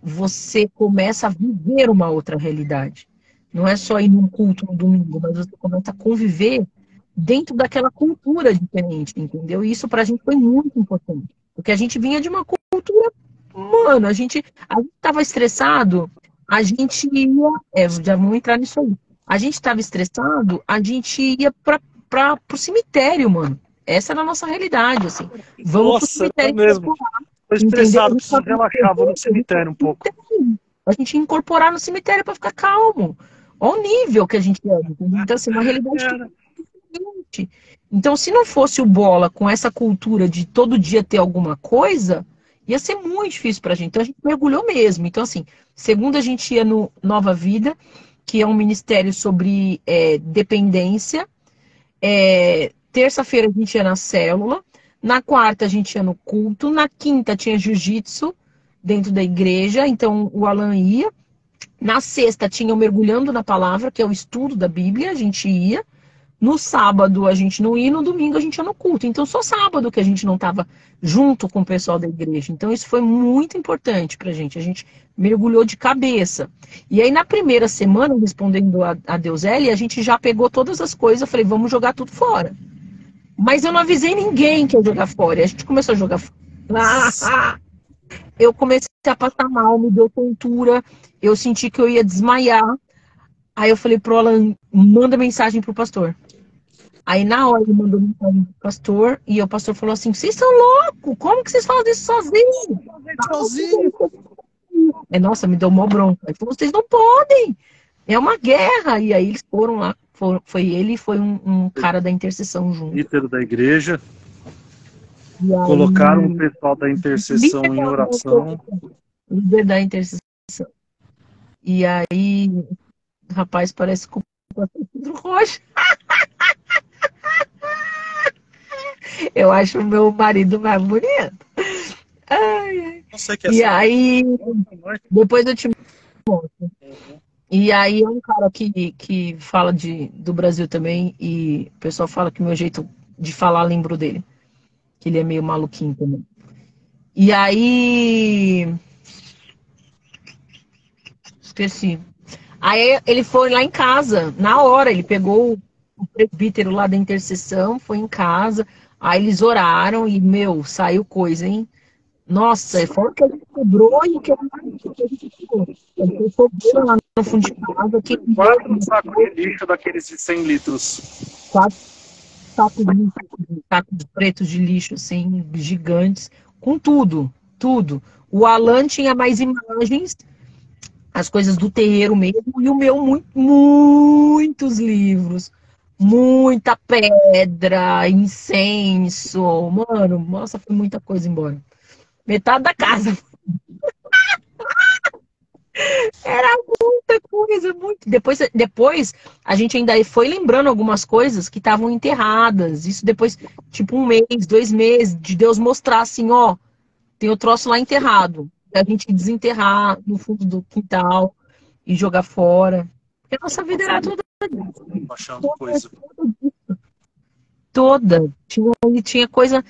você começa a viver uma outra realidade. Não é só ir num culto no domingo, mas você começa a conviver dentro daquela cultura diferente, entendeu? E isso pra gente foi muito importante. Porque a gente vinha de uma cultura, mano, a gente tava estressado, a gente ia, já vamos entrar nisso aí. A gente tava estressado, a gente ia pro cemitério, mano. Essa era a nossa realidade, assim. Vamos pro Nossa, é cemitério mesmo. Tô entendeu? estressado, preciso relaxar, vou no cemitério um pouco. A gente ia incorporar no cemitério para ficar calmo. Olha o nível que a gente era. Entendeu? Então, assim, uma realidade Era. diferente. Então, se não fosse o bola com essa cultura de todo dia ter alguma coisa, ia ser muito difícil pra gente. Então, a gente mergulhou mesmo. Então, assim, segunda a gente ia no Nova Vida, que é um ministério sobre dependência. Terça-feira a gente ia na célula. Na quarta a gente ia no culto. Na quinta tinha jiu-jitsu dentro da igreja. Então o Alan ia. Na sexta tinha o Mergulhando na Palavra, que é o estudo da Bíblia. A gente ia. No sábado a gente não ia. No domingo a gente ia no culto. Então só sábado que a gente não estava junto com o pessoal da igreja. Então isso foi muito importante pra gente. A gente mergulhou de cabeça. E aí na primeira semana, respondendo a Deuseli, a gente já pegou todas as coisas. Eu falei, vamos jogar tudo fora. Mas eu não avisei ninguém que ia jogar fora. E a gente começou a jogar fora. Eu comecei a passar mal, me deu tontura. Eu senti que eu ia desmaiar. Aí eu falei pro Alan, manda mensagem pro pastor. Aí na hora ele mandou mensagem pro pastor. E o pastor falou assim, vocês são loucos? Como que vocês fazem isso sozinhos? Sozinho. Nossa, me deu mó bronca. Ele falou, vocês não podem. É uma guerra. E aí eles foram lá. Foi ele e foi um cara da intercessão junto. Líder da igreja. E aí, colocaram o pessoal da intercessão em oração. Líder da intercessão. E aí, rapaz, parece com o Pedro Rocha. Eu acho o meu marido mais bonito. Ai, ai. Você quer E ser aí, depois eu te mostro. E aí é um cara que fala do Brasil também, e o pessoal fala que o meu jeito de falar lembrou dele. Que ele é meio maluquinho também. E aí... Esqueci. Aí ele foi lá em casa, na hora, ele pegou o presbítero lá da intercessão, foi em casa, aí eles oraram e, saiu coisa, hein? Nossa, foi o que a gente cobrou e o que a gente ficou. A gente cobrou lá no fundo de casa. Quase um saco de lixo daqueles de 100 litros. 4 sacos pretos de lixo, assim, gigantes, com tudo, tudo. O Alan tinha mais imagens, as coisas do terreiro mesmo, e o meu, muitos livros, muita pedra, incenso, mano, nossa, foi muita coisa embora. Metade da casa. Era muita coisa, muito. Depois a gente ainda foi lembrando algumas coisas que estavam enterradas. Isso depois, tipo 1 mês, 2 meses, de Deus mostrar assim, ó, tem o troço lá enterrado. A gente desenterrar no fundo do quintal e jogar fora. Porque a nossa vida era toda Achando coisa. toda. Tinha coisa,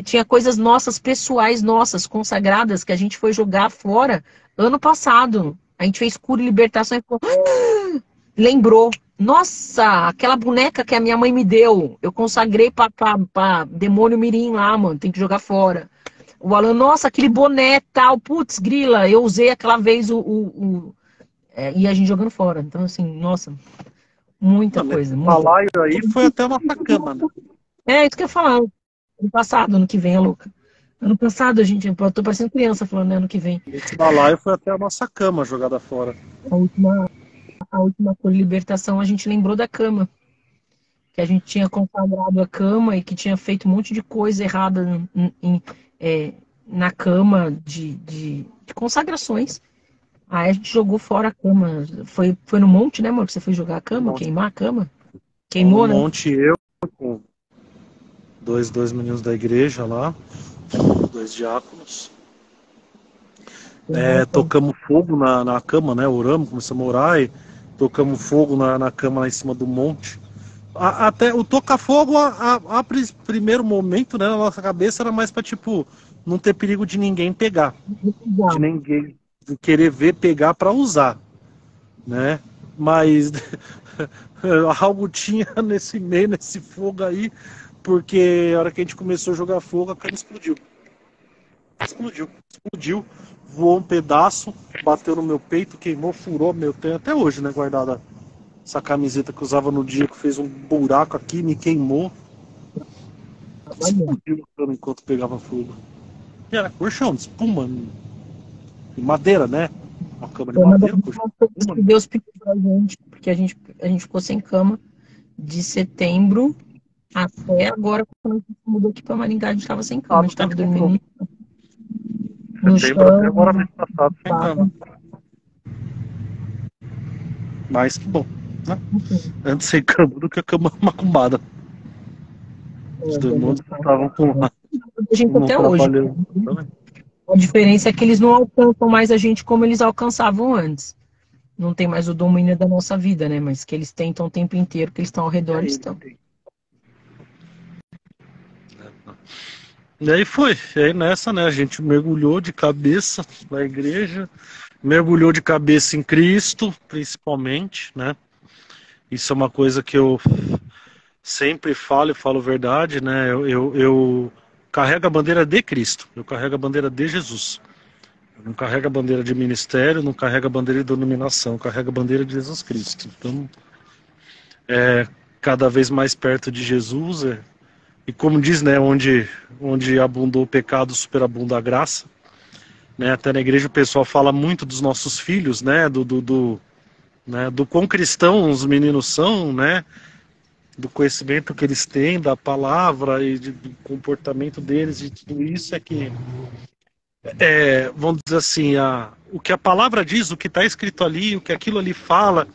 tinha coisas nossas, pessoais nossas, consagradas, que a gente foi jogar fora ano passado. A gente fez cura e libertação e falou, lembrou. Nossa, aquela boneca que a minha mãe me deu, eu consagrei pra demônio mirim lá, mano, tem que jogar fora. o Alan, nossa, aquele boné tal, putz, grila, eu usei aquela vez e a gente jogando fora. Então, assim, nossa, muita Não, nesse coisa, muita. balaio aí foi até a nossa cama, né? É isso que eu ia falar. Ano passado, ano que vem, é louca. Ano passado, eu tô parecendo criança falando, né, ano que vem. Esse balaio foi até a nossa cama jogada fora. A última cor de libertação, a gente lembrou da cama. Que a gente tinha consagrado a cama e que tinha feito um monte de coisa errada na cama de consagrações. Aí a gente jogou fora a cama. Foi no monte, né, amor? Que você foi jogar a cama, queimar a cama? Queimou, Um né? monte eu com dois meninos da igreja lá, 2 diáconos. Tocamos fogo na cama, né? Oramos, começamos a orar e tocamos fogo na cama lá em cima do monte. Até o toca-fogo, primeiro momento, né, na nossa cabeça era mais pra, tipo, não ter perigo de ninguém pegar. De ninguém querer ver pegar pra usar, né? Mas algo tinha nesse meio, nesse fogo aí, porque a hora que a gente começou a jogar fogo, a cana explodiu. Explodiu, voou um pedaço, bateu no meu peito, queimou, furou meu. Tenho até hoje, né, guardada essa camiseta que eu usava no dia, que fez um buraco aqui, me queimou. Explodiu enquanto pegava fogo. E era colchão de espuma, de madeira, né? Uma cama de madeira. Que Deus pediu pra gente, porque a gente ficou sem cama de setembro até agora, quando a gente mudou aqui pra Maringá, a gente tava sem cama, a gente tava dormindo no Setembro até chão. agora, mês passado, sem cama. Mas que bom, né? Antes sem cama do que a cama macumbada. Os demônios estavam com lá. A gente até hoje. A diferença é que eles não alcançam mais a gente como eles alcançavam antes. Não tem mais o domínio da nossa vida, né? Mas que eles tentam o tempo inteiro, que eles estão ao redor, eles estão. E aí foi, e aí nessa, né, a gente mergulhou de cabeça na igreja, mergulhou de cabeça em Cristo, principalmente, né? Isso é uma coisa que eu sempre falo e falo verdade, né? Eu carrego a bandeira de Cristo, eu carrego a bandeira de Jesus. Eu não carrego a bandeira de ministério, não carrego a bandeira de denominação, eu carrego a bandeira de Jesus Cristo. Então, cada vez mais perto de Jesus, e como diz, né, onde abundou o pecado, superabunda a graça. Né, até na igreja o pessoal fala muito dos nossos filhos, né, do quão cristão os meninos são, né, do conhecimento que eles têm da palavra e do comportamento deles, e tudo isso que, vamos dizer assim, o que a palavra diz, o que está escrito ali, o que aquilo ali fala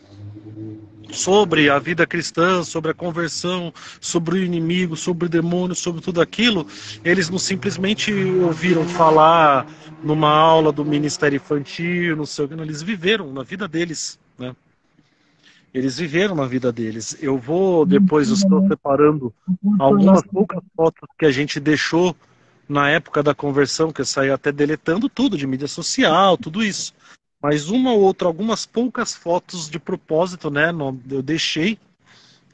sobre a vida cristã, sobre a conversão, sobre o inimigo, sobre o demônio, sobre tudo aquilo, eles não simplesmente ouviram falar numa aula do ministério infantil, não sei o que, eles viveram na vida deles, né? Eles viveram na vida deles. Depois eu estou separando algumas poucas fotos que a gente deixou na época da conversão, que eu saí até deletando tudo de mídia social, tudo isso. Mas uma ou outra, algumas poucas fotos de propósito, né? Eu deixei,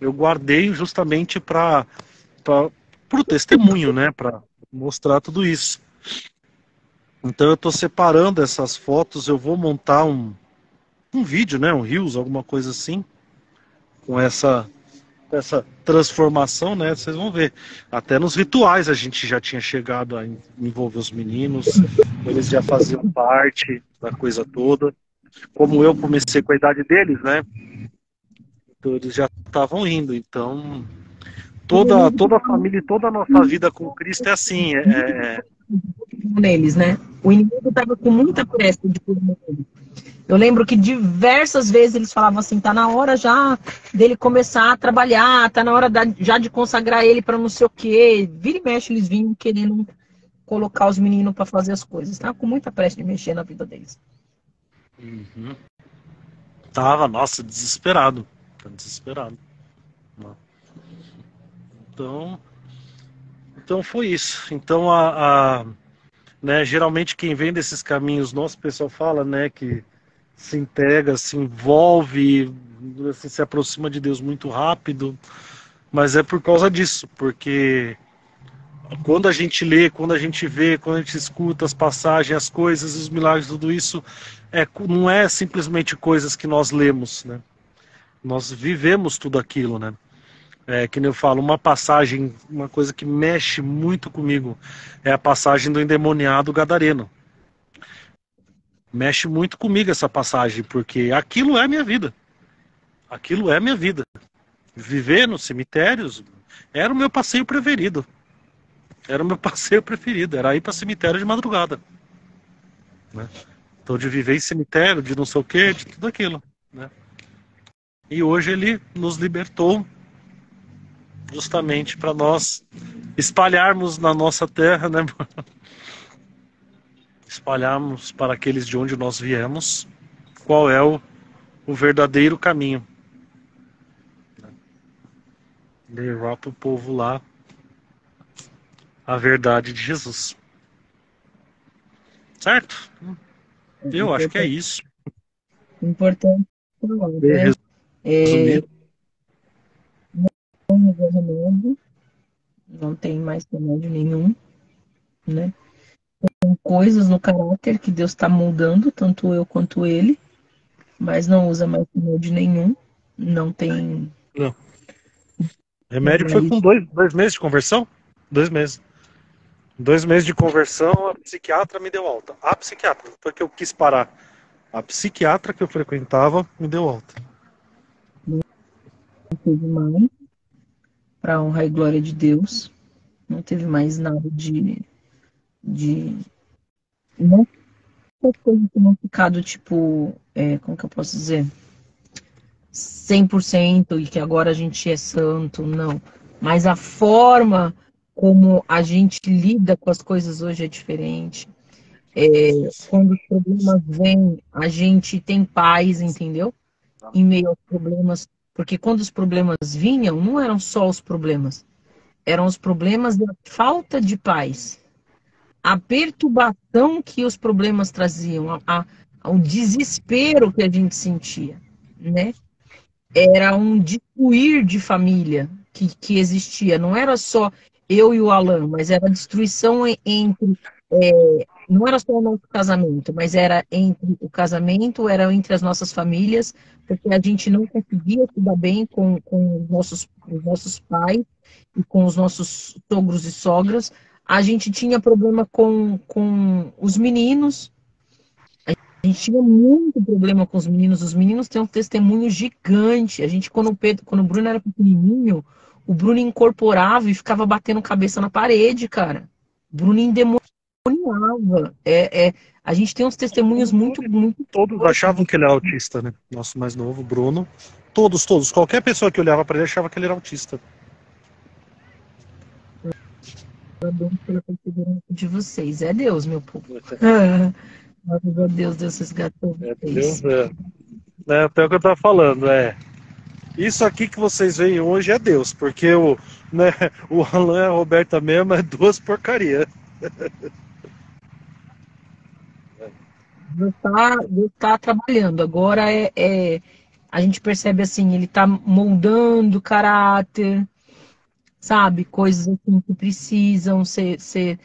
eu guardei justamente para o testemunho, né? Para mostrar tudo isso. Então eu estou separando essas fotos, eu vou montar um vídeo, né? Um Reels, alguma coisa assim, com essa transformação, né? Vocês vão ver. Até nos rituais a gente já tinha chegado a envolver os meninos, eles já faziam parte da coisa toda. Como eu comecei com a idade deles, né? Então eles já estavam indo. Então toda a família e toda a nossa vida com Cristo é assim. Neles, né? O inimigo estava com muita pressa de tudo neles. Eu lembro que diversas vezes eles falavam assim, tá na hora já dele começar a trabalhar, tá na hora já de consagrar ele para não sei o quê. Vira e mexe, eles vinham querendo colocar os meninos para fazer as coisas. Tava com muita pressa de mexer na vida deles. Uhum. Tava, nossa, desesperado. Desesperado. Então foi isso. Então né, geralmente quem vem desses caminhos, nosso pessoal fala, né, que se entrega, se envolve, assim, se aproxima de Deus muito rápido, mas é por causa disso, porque quando a gente lê, quando a gente vê, quando a gente escuta as passagens, as coisas, os milagres, tudo isso, não é simplesmente coisas que nós lemos, né? Nós vivemos tudo aquilo, né? Que nem eu falo, uma passagem, uma coisa que mexe muito comigo, é a passagem do endemoniado gadareno. Mexe muito comigo essa passagem, porque aquilo é a minha vida. Aquilo é a minha vida. Viver nos cemitérios era o meu passeio preferido. Era o meu passeio preferido, era ir para cemitério de madrugada, né? Então, de viver em cemitério, de não sei o que, de tudo aquilo, né? E hoje ele nos libertou justamente para nós espalharmos na nossa terra, né? Espalharmos para aqueles de onde nós viemos qual é o verdadeiro caminho. Levar para o povo lá a verdade de Jesus. Certo? Eu acho que é isso. Importante falar, Bem né? resumido. Não tem mais remédio nenhum, né? Tem coisas no caráter que Deus está moldando, tanto eu quanto ele, mas não usa mais remédio nenhum. Não tem. Não. Remédio foi com 2 meses de conversão? 2 meses. 2 meses de conversão, a psiquiatra me deu alta. A psiquiatra, foi que eu quis parar. A psiquiatra que eu frequentava me deu alta. Não teve mais, para honra e glória de Deus. Não teve mais nada de não foi coisa que não ficado tipo, como que eu posso dizer? 100% e que agora a gente é santo, não. Mas a forma como a gente lida com as coisas hoje é diferente. Quando os problemas vêm, a gente tem paz, entendeu? Em meio aos problemas. Porque quando os problemas vinham, não eram só os problemas. Eram os problemas da falta de paz. A perturbação que os problemas traziam, o desespero que a gente sentia, né? Era um destruir de família que existia. Não era só eu e o Alan, mas era a destruição entre. Não era só o nosso casamento, mas era entre o casamento, era entre as nossas famílias, porque a gente não conseguia se dar bem com os nossos pais e com os nossos sogros e sogras. A gente tinha problema com os meninos. A gente tinha muito problema com os meninos têm um testemunho gigante. A gente, quando o Bruno era pequenininho, o Bruno incorporava e ficava batendo cabeça na parede, cara. O Bruno endemoniava. A gente tem uns testemunhos muito. Todos achavam que ele era autista, né? Nosso mais novo, Bruno. Todos. Qualquer pessoa que olhava para ele achava que ele era autista. Pela perseverança de vocês. É Deus, meu povo. Graças a Deus resgatou vocês. Até o que eu tava falando, isso aqui que vocês veem hoje é Deus, porque o Alan e a Roberta mesmo é 2 porcarias. Deus tá trabalhando. Agora a gente percebe assim, ele tá moldando o caráter, sabe? Coisas assim que precisam ser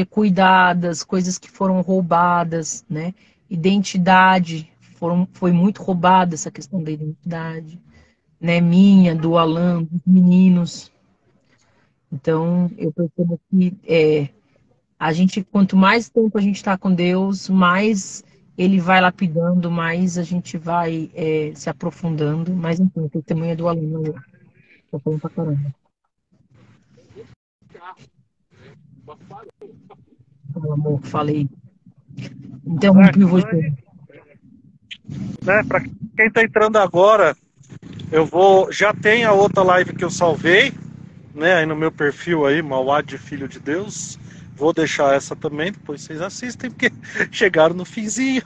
cuidadas, coisas que foram roubadas, né? Identidade, foi muito roubada essa questão da identidade, né? Minha, do Alan, dos meninos. Então, eu percebo que a gente, quanto mais tempo a gente está com Deus, mais ele vai lapidando, mais a gente vai se aprofundando. Mas, enfim, o testemunho é do Alan, eu tô falando pra caramba. Amor, falei. Interrompi você. Para quem tá entrando agora, já tem a outra live que eu salvei, né, aí no meu perfil aí, Mauá de Filho de Deus. Vou deixar essa também, depois vocês assistem, porque chegaram no finzinho,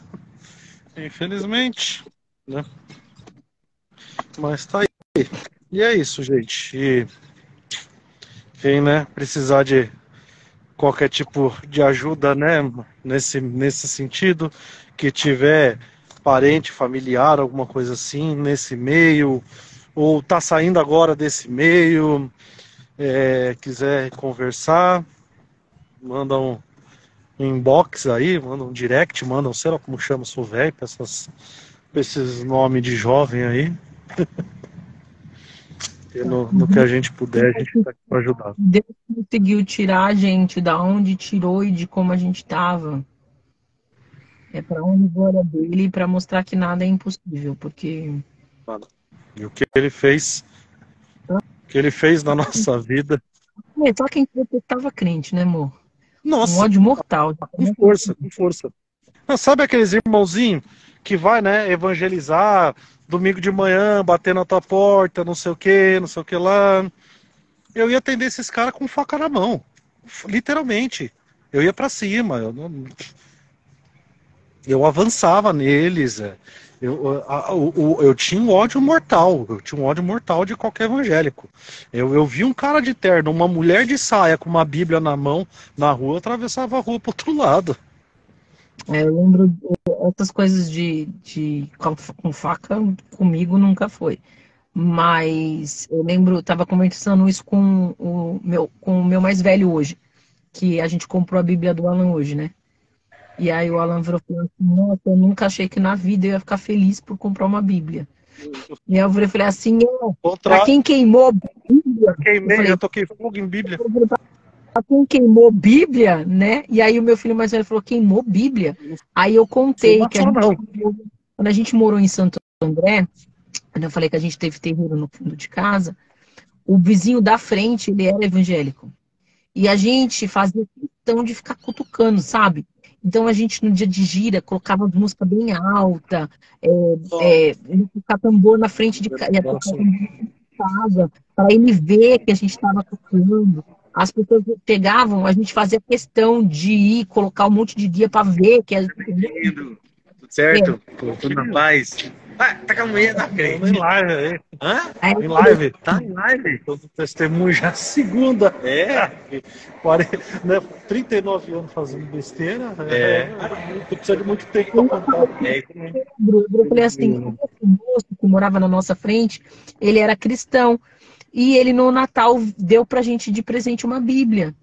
infelizmente, né? Mas tá aí. E é isso, gente. E quem, né, precisar de qualquer tipo de ajuda, né, nesse sentido, que tiver parente, familiar, alguma coisa assim, nesse meio, ou tá saindo agora desse meio, quiser conversar, manda um inbox aí, manda um direct, manda um, sei lá como chama, sou velho, pra esses nomes de jovem aí. E no que a gente puder, a gente tá aqui pra ajudar. Deus conseguiu tirar a gente da onde tirou e de como a gente estava. É para honra e glória dele e para mostrar que nada é impossível, porque E o que ele fez na nossa vida. só quem estava crente, né, amor? Um Nossa, ódio mortal. com força, com força. Não, sabe aqueles irmãozinhos que vai, né, evangelizar domingo de manhã, bater na tua porta, não sei o que, não sei o que lá. Eu ia atender esses caras com faca na mão. Literalmente. Eu ia pra cima. Eu avançava neles. Eu tinha um ódio mortal. Eu tinha um ódio mortal de qualquer evangélico. Eu vi um cara de terno, uma mulher de saia com uma Bíblia na mão na rua, eu atravessava a rua pro outro lado. Eu lembro outras coisas com faca, comigo nunca foi. Mas eu lembro, estava conversando isso com o meu mais velho hoje, que a gente comprou a Bíblia do Alan hoje, né? E aí o Alan virou e falou assim, nossa, eu nunca achei que na vida eu ia ficar feliz por comprar uma Bíblia. E aí eu falei assim, pra quem queimou Bíblia, Eu toquei fogo em Bíblia. pra quem queimou Bíblia, né? E aí o meu filho mais velho falou, queimou Bíblia? Aí eu contei que quando a gente morou em Santo André, quando eu falei que a gente teve terreiro no fundo de casa, o vizinho da frente, ele era evangélico. E a gente fazia questão de ficar cutucando, sabe? Então a gente, no dia de gira, colocava música bem alta, tocar tambor na frente de casa, para ele ver que a gente estava tocando. As pessoas chegavam, a gente fazia questão de ir, colocar um monte de guia para ver que Tudo certo? Tudo na paz. Ah, tá com a mulher na frente. Em live aí. Hã? Em live. Tá em live. Todo testemunho já segunda. 39 anos fazendo besteira. Precisa de muito tempo para contar. Eu falei assim, o moço que morava na nossa frente, ele era cristão. E ele no Natal deu pra gente de presente uma Bíblia.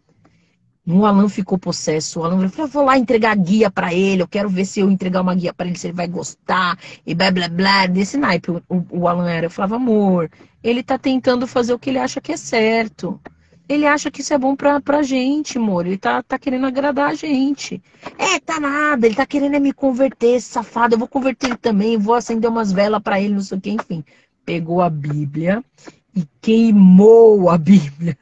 O Alan ficou possesso. O Alan falou, vou lá entregar guia pra ele. Eu quero ver se eu entregar uma guia pra ele, se ele vai gostar. E blá, blá, blá. Desse naipe o Alan era. Eu falava, amor, ele tá tentando fazer o que ele acha que é certo. Ele acha que isso é bom pra gente, amor. Ele tá querendo agradar a gente. Tá nada. Ele tá querendo me converter, esse safado. Eu vou converter ele também. Vou acender umas velas pra ele, não sei o que. Enfim, pegou a Bíblia e queimou a Bíblia.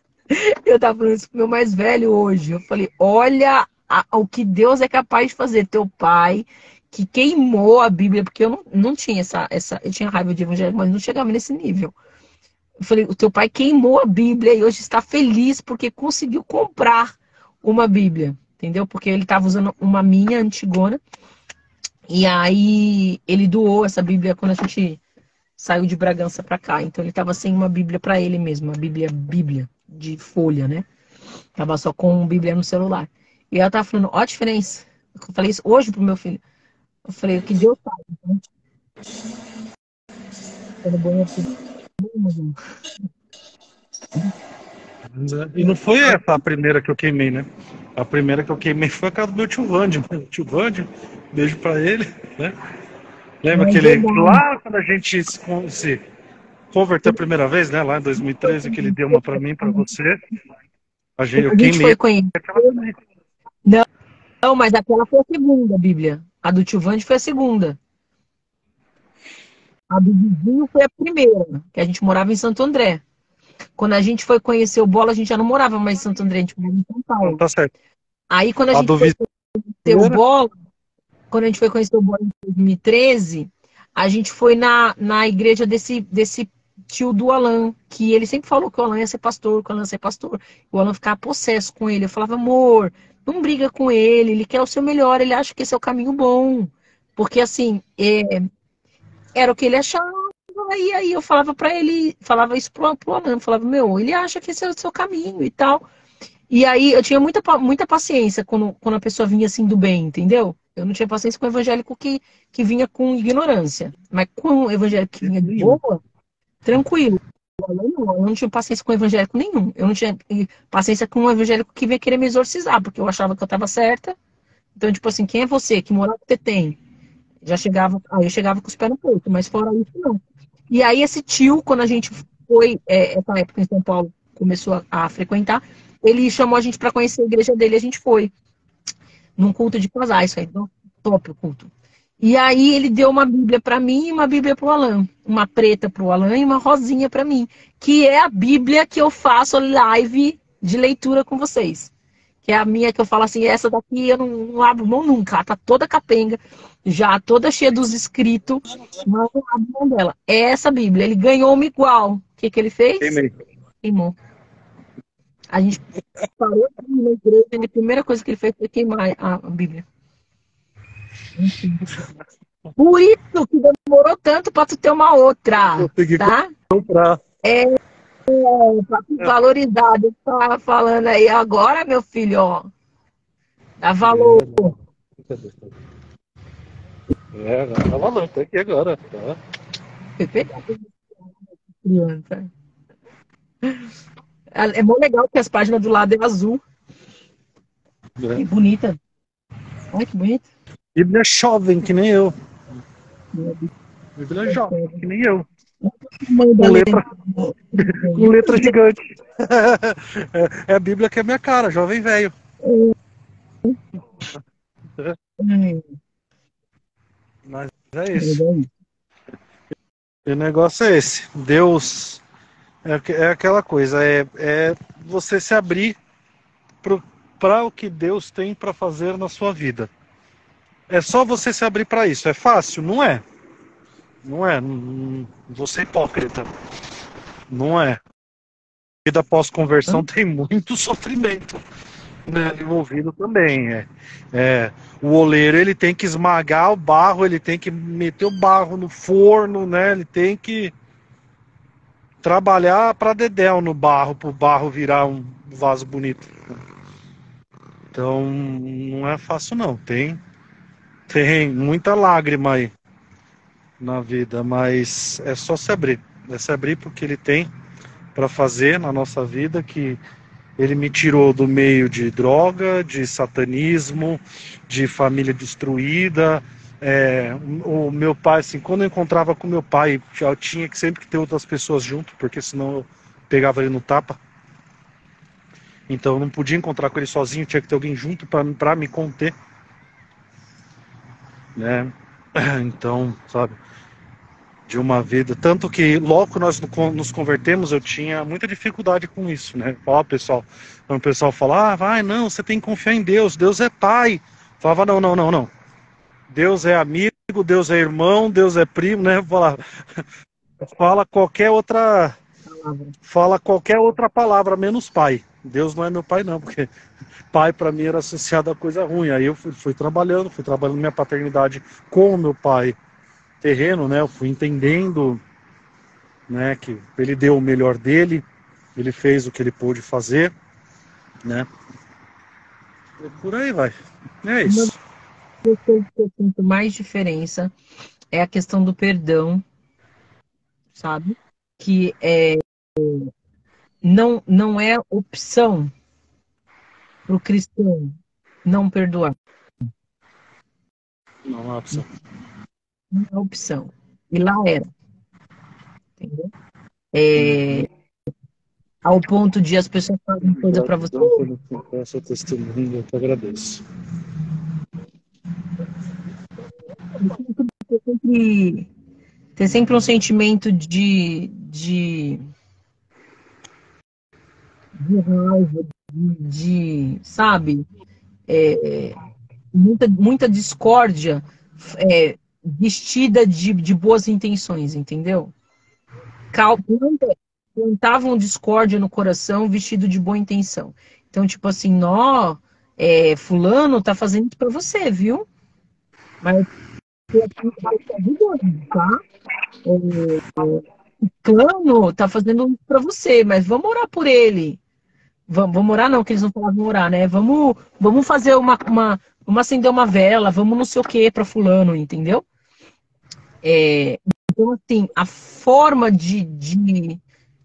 Eu tava falando isso com o meu mais velho hoje. Eu falei, olha o que Deus é capaz de fazer. Teu pai, que queimou a Bíblia, porque eu não tinha eu tinha raiva de evangelho, mas não chegava nesse nível. Eu falei, o teu pai queimou a Bíblia e hoje está feliz porque conseguiu comprar uma Bíblia, entendeu? Porque ele estava usando uma minha antigona, e aí ele doou essa Bíblia quando a gente saiu de Bragança para cá. Então ele estava sem uma Bíblia para ele mesmo, uma Bíblia de folha, né? Tava só com Bíblia no celular. E ela tava falando, ó a diferença. Eu falei isso hoje pro meu filho. Eu falei, o que Deus faz, né? E não foi essa a primeira que eu queimei, né? A primeira que eu queimei foi a casa do meu tio Vande. Tio Vande, beijo pra ele, né? Lembra que ele, lá quando a gente se converteu a primeira vez, né? Lá em 2013, que ele deu uma pra mim, pra você. Eu queimei. Foi conhecer. Não, mas aquela foi a segunda Bíblia. A do tio Vande foi a segunda. A do vizinho foi a primeira, que a gente morava em Santo André. Quando a gente foi conhecer o Bola, a gente já não morava mais em Santo André, a gente morava em São Paulo. Tá certo. Aí quando a gente foi conhecer o Bola, quando a gente foi conhecer o Bola em 2013, a gente foi na igreja desse tio do Alan, que ele sempre falou que o Alan ia ser pastor, que o Alan ia ser pastor. O Alan ficava possesso com ele. Eu falava, amor, não briga com ele quer o seu melhor, ele acha que esse é o caminho bom. Porque assim, era o que ele achava. E aí eu falava pra ele, falava isso pro Alan, falava, meu, ele acha que esse é o seu caminho e tal. E aí eu tinha muita paciência quando a pessoa vinha assim do bem, entendeu? Eu não tinha paciência com o evangélico que vinha com ignorância. Mas com o evangélico que vinha de boa, tranquilo. Eu não tinha paciência com evangélico nenhum. Eu não tinha paciência com um evangélico que vinha querer me exorcizar, porque eu achava que eu estava certa. Então, tipo assim, quem é você? Que moral que você tem? Já chegava, aí eu chegava com os pés no peito, mas fora isso, não. E aí esse tio, quando a gente foi, essa época em São Paulo, começou a frequentar, ele chamou a gente para conhecer a igreja dele, a gente foi num culto de casais, foi top o culto. E aí ele deu uma Bíblia para mim e uma Bíblia para o Alan, uma preta para o Alan e uma rosinha para mim, que é a Bíblia que eu faço live de leitura com vocês. Que é a minha que eu falo assim, essa daqui eu não abro mão nunca, ela tá toda capenga, já toda cheia dos escritos, mas eu não abro mão dela. É essa Bíblia, ele ganhou uma igual. O que que ele fez? Queimou. A gente parou na igreja e a primeira coisa que ele fez foi queimar a Bíblia. Por isso que demorou tanto para tu ter uma outra, tá? Comprar. Pra tu valorizar, eu tava falando aí agora, meu filho, ó. Dá valor. Dá valor, tá aqui agora. Tá. Criança. É muito legal que as páginas do lado é azul. Que bonita. Olha que bonita. Bíblia jovem, que nem eu. Bíblia jovem, que nem eu. Com letra gigante. É a Bíblia que é minha cara, jovem velho. Mas é isso. E o negócio é esse. Deus é aquela coisa, é você se abrir para o que Deus tem para fazer na sua vida. É só você se abrir para isso. É fácil? Não é. Não é. Você é hipócrita. Não é. A vida pós-conversão tem muito sofrimento, né, envolvido também. O oleiro, ele tem que esmagar o barro, ele tem que meter o barro no forno, né? Ele tem que trabalhar para dedéu no barro, para o barro virar um vaso bonito. Então, não é fácil não. Tem muita lágrima aí na vida, mas é só se abrir. É se abrir porque ele tem para fazer na nossa vida, que ele me tirou do meio de droga, de satanismo, de família destruída. O meu pai, assim, quando eu encontrava com meu pai, eu tinha que sempre ter outras pessoas junto, porque senão eu pegava ele no tapa. Então eu não podia encontrar com ele sozinho, tinha que ter alguém junto para me conter, né? Então, sabe, de uma vida, tanto que logo que nós nos convertemos, eu tinha muita dificuldade com isso, né? Ó, pessoal, quando o pessoal fala, vai, não, você tem que confiar em Deus, Deus é pai. Eu falava, não. Deus é amigo, Deus é irmão, Deus é primo, né? Fala qualquer outra palavra, menos pai. Deus não é meu pai, não, porque pai para mim era associado a coisa ruim. Aí eu fui trabalhando minha paternidade com o meu pai terreno, né? Eu fui entendendo, né, que ele deu o melhor dele, ele fez o que ele pôde fazer, né? E por aí vai. É isso. O que eu sinto mais diferença é a questão do perdão, sabe? Que não é opção para o cristão não perdoar. Não é opção. Não é opção. E lá era. Entendeu? Ao ponto de as pessoas fazerem coisa para você. Essa testemunha, eu te agradeço. Tem sempre um sentimento de raiva, sabe? Muita discórdia vestida de boas intenções, entendeu? Plantavam discórdia no coração vestido de boa intenção. Então, tipo assim, fulano tá fazendo isso pra você, viu? Mas vai te ajudando, tá? O plano tá fazendo isso pra você, mas vamos orar por ele. Vamos orar, não, que eles não falavam orar, né? Vamos fazer vamos acender uma vela, vamos não sei o que pra fulano, entendeu? Então, assim, a forma de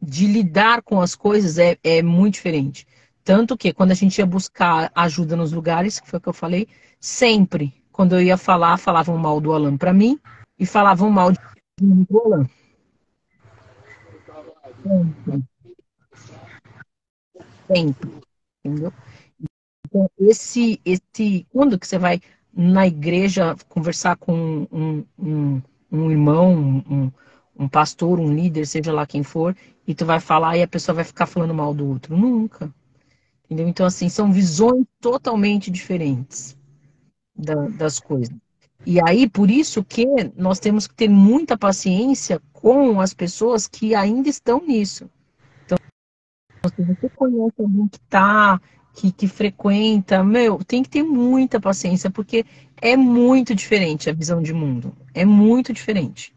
de lidar com as coisas é muito diferente. Tanto que quando a gente ia buscar ajuda nos lugares, que foi o que eu falei, sempre, quando eu ia falar, falavam mal do Alan para mim e falavam mal de mim pro Alan. Sempre, sempre, entendeu? Então, quando que você vai na igreja conversar com um irmão, um pastor, um líder, seja lá quem for, e tu vai falar e a pessoa vai ficar falando mal do outro? Nunca. Entendeu? Então, assim, são visões totalmente diferentes das coisas. E aí, por isso que nós temos que ter muita paciência com as pessoas que ainda estão nisso. Então, se você conhece alguém que tá, que frequenta, tem que ter muita paciência, porque é muito diferente a visão de mundo. É muito diferente.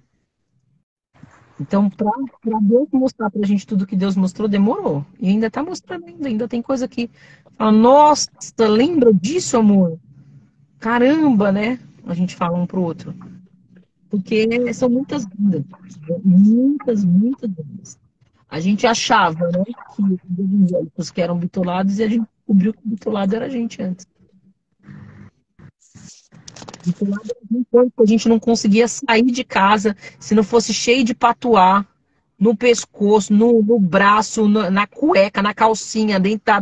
Então, para Deus mostrar pra gente tudo que Deus mostrou, demorou. E ainda tá mostrando ainda tem coisa que fala, nossa, lembra disso, amor? Caramba, né? A gente fala um pro outro. Porque são muitas vidas. Muitas, muitas vidas. A gente achava, né, que os evangélicos que eram bitolados e a gente descobriu que o bitolado era a gente antes. Bitolado era a gente antes, a gente não conseguia sair de casa se não fosse cheio de patuá no pescoço, no braço, na cueca, na calcinha, dentro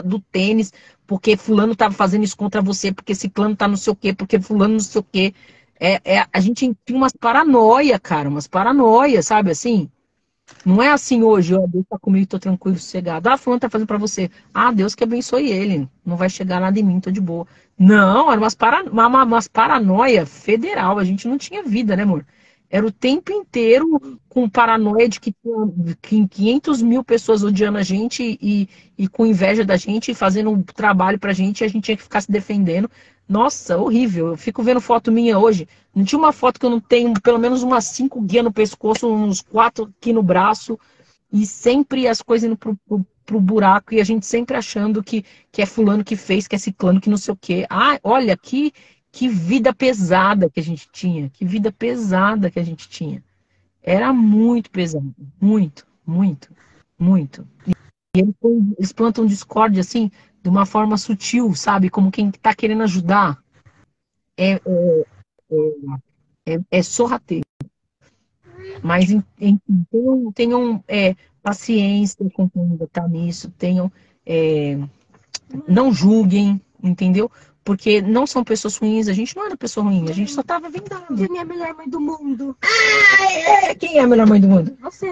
do tênis, porque fulano tava fazendo isso contra você, porque ciclano tá não sei o quê, porque fulano não sei o quê. A gente tinha umas paranoia, cara, umas paranoia, sabe assim? Não é assim hoje, ó, Deus tá comigo, tô tranquilo, sossegado. Ah, fulano tá fazendo pra você. Ah, Deus que abençoe ele, não vai chegar nada em mim, tô de boa. Não, era umas paranoia federal, a gente não tinha vida, né, amor? Era o tempo inteiro com paranoia de que tinha 500 mil pessoas odiando a gente e com inveja da gente, e fazendo um trabalho pra gente, e a gente tinha que ficar se defendendo. Nossa, horrível. Eu fico vendo foto minha hoje. Não tinha uma foto que eu não tenho pelo menos umas 5 guias no pescoço, uns 4 aqui no braço, e sempre as coisas indo pro buraco, e a gente sempre achando que é fulano que fez, que é ciclano, que não sei o quê. Ah, olha, que vida pesada que a gente tinha. Que vida pesada que a gente tinha. Era muito pesado. Muito, muito, muito. E eles plantam discórdia, assim, de uma forma sutil, sabe? Como quem tá querendo ajudar. É, é sorrateiro. Mas, enfim, tenham paciência com quem ainda tá nisso. Não julguem, entendeu? Porque não são pessoas ruins, a gente não era pessoa ruim, a gente só tava vendado. Quem é a melhor mãe do mundo? Quem é a melhor mãe do mundo? Você.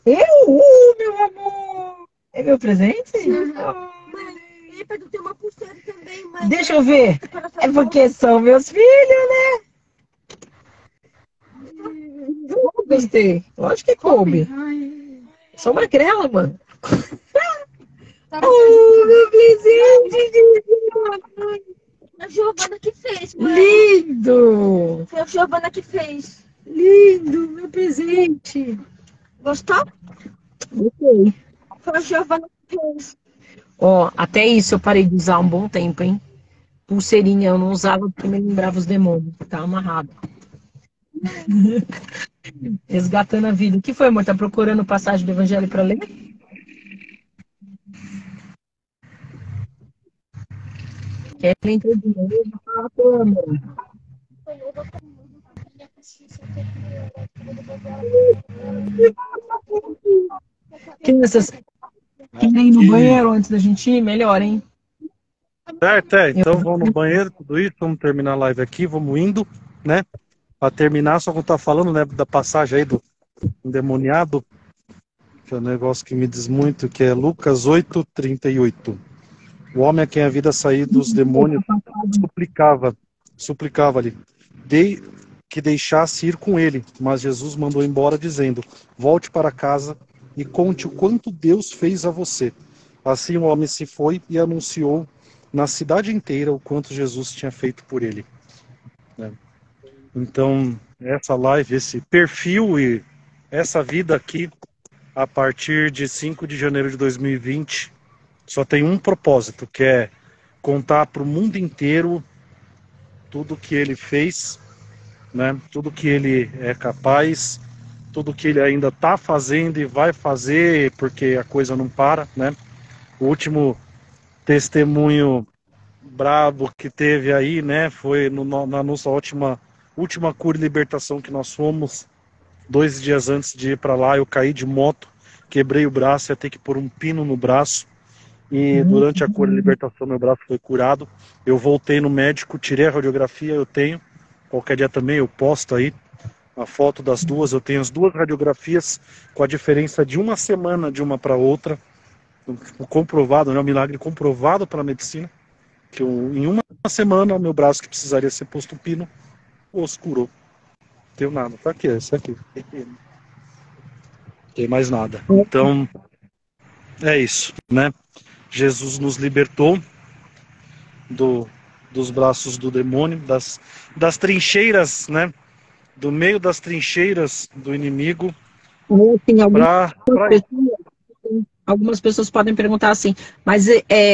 Eu, meu amor! É meu presente? Mãe, eu perguntei uma pulseira também, mãe. Deixa eu ver. É porque são meus filhos, né? Gostei. Lógico que coube. Sou magrela, mano. Oh, meu presente! A Giovana que fez, mãe. Lindo! Foi a Giovana que fez. Lindo, meu presente! Gostou? Gostei. Foi a Giovana que fez. Ó, até isso eu parei de usar há um bom tempo, hein? Pulseirinha eu não usava porque me lembrava os demônios. Tá amarrado. Resgatando a vida. O que foi, amor? Tá procurando passagem do Evangelho para ler? Ela entrou de novo. Fala, câmera. Crianças, querem ir no banheiro antes da gente ir? Melhor, hein? Certo, então vamos no banheiro, tudo isso, vamos terminar a live aqui, vamos indo, né? Para terminar, só vou estar falando, né, da passagem aí do endemoniado, que é um negócio que me diz muito, que é Lucas 8:38. O homem a quem a vida sair dos demônios suplicava-lhe que deixasse ir com ele, mas Jesus mandou embora dizendo: volte para casa e conte o quanto Deus fez a você. Assim o homem se foi e anunciou na cidade inteira o quanto Jesus tinha feito por ele. Então, essa live, esse perfil e essa vida aqui, a partir de 5 de janeiro de 2020, só tem um propósito, que é contar para o mundo inteiro tudo que ele fez, né? Tudo que ele é capaz, tudo que ele ainda está fazendo e vai fazer, porque a coisa não para, né? O último testemunho brabo que teve aí, né, foi na nossa última cura e libertação que nós fomos. 2 dias antes de ir para lá, eu caí de moto, quebrei o braço, ia ter que pôr um pino no braço. E durante a cura e libertação, meu braço foi curado. Eu voltei no médico, tirei a radiografia, eu tenho. Qualquer dia também eu posto aí a foto das duas. Eu tenho as duas radiografias com a diferença de uma semana de uma para outra. Comprovado, né? Um milagre comprovado pela medicina. Que em uma semana, meu braço que precisaria ser posto um pino, o osso curou. Não tenho nada. Tá aqui, esse aqui. Não tem mais nada. Então, é isso, né? Jesus nos libertou dos braços do demônio, das trincheiras, né? Do meio das trincheiras do inimigo. Tem algumas pessoas podem perguntar assim, mas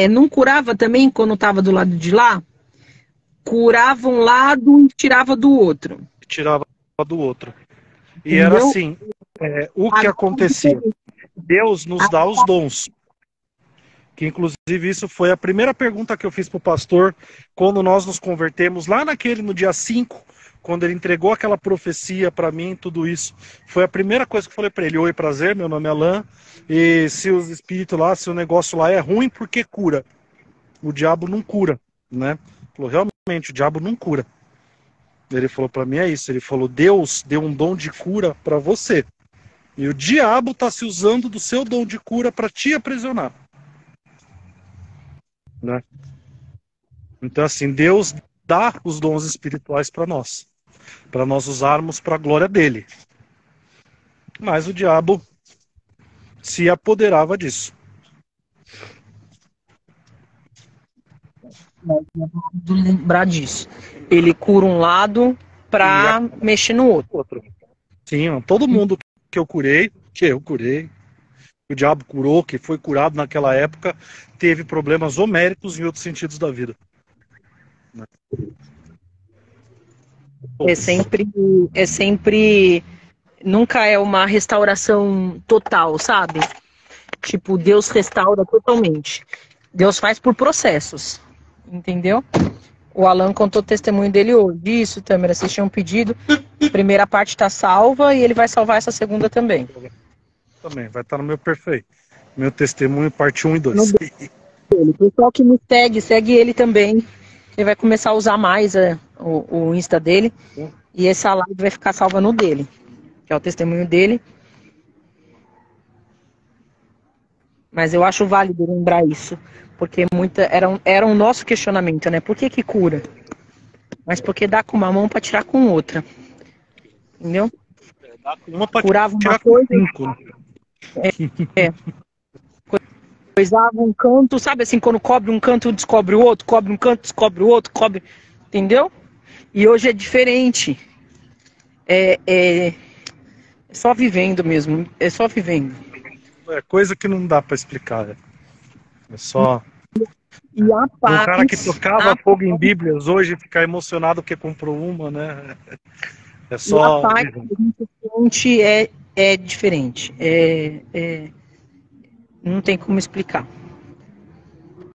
não curava também quando estava do lado de lá? Curava um lado e tirava do outro. Tirava do outro. E Entendeu? era assim, o que acontecia? Deus nos dá os dons. Que inclusive isso foi a primeira pergunta que eu fiz para o pastor quando nós nos convertemos, lá no dia 5, quando ele entregou aquela profecia para mim, tudo isso. Foi a primeira coisa que eu falei para ele: oi, prazer, meu nome é Alain, e se os espíritos lá, se o negócio lá é ruim, por que cura? O diabo não cura, né? Ele falou, realmente, o diabo não cura. Ele falou para mim, é isso, ele falou, Deus deu um dom de cura para você, e o diabo está se usando do seu dom de cura para te aprisionar. Né? Então assim, Deus dá os dons espirituais para nós usarmos para a glória dele, mas o diabo se apoderava disso. Lembrar disso, ele cura um lado para mexer no outro. Sim, todo mundo que eu curei, o diabo curou, que foi curado naquela época, teve problemas homéricos em outros sentidos da vida. É sempre, nunca é uma restauração total, sabe? Tipo, Deus restaura totalmente. Deus faz por processos, entendeu? O Alan contou o testemunho dele hoje. Isso, Tâmara, vocês tinham pedido. A primeira parte está salva e ele vai salvar essa segunda também. Também, vai estar no meu perfeito. Meu testemunho, parte 1 e 2. O pessoal que me segue ele também. Ele vai começar a usar mais o Insta dele. E essa live vai ficar salva no dele, que é o testemunho dele. Mas eu acho válido lembrar isso, porque era um nosso questionamento, né? Por que cura? Mas porque dá com uma mão para tirar com outra. Entendeu? Dá com uma para curava uma tirar coisa, com 5. Coisava um canto, sabe assim, quando cobre um canto, descobre o outro, cobre um canto, descobre o outro, cobre. Entendeu? E hoje é diferente. É só vivendo mesmo. É só vivendo. É coisa que não dá para explicar. É só. E a paz, o cara que tocava fogo em Bíblias hoje ficar emocionado porque comprou uma, né? É só. E a paz que a gente sente é diferente. Não tem como explicar.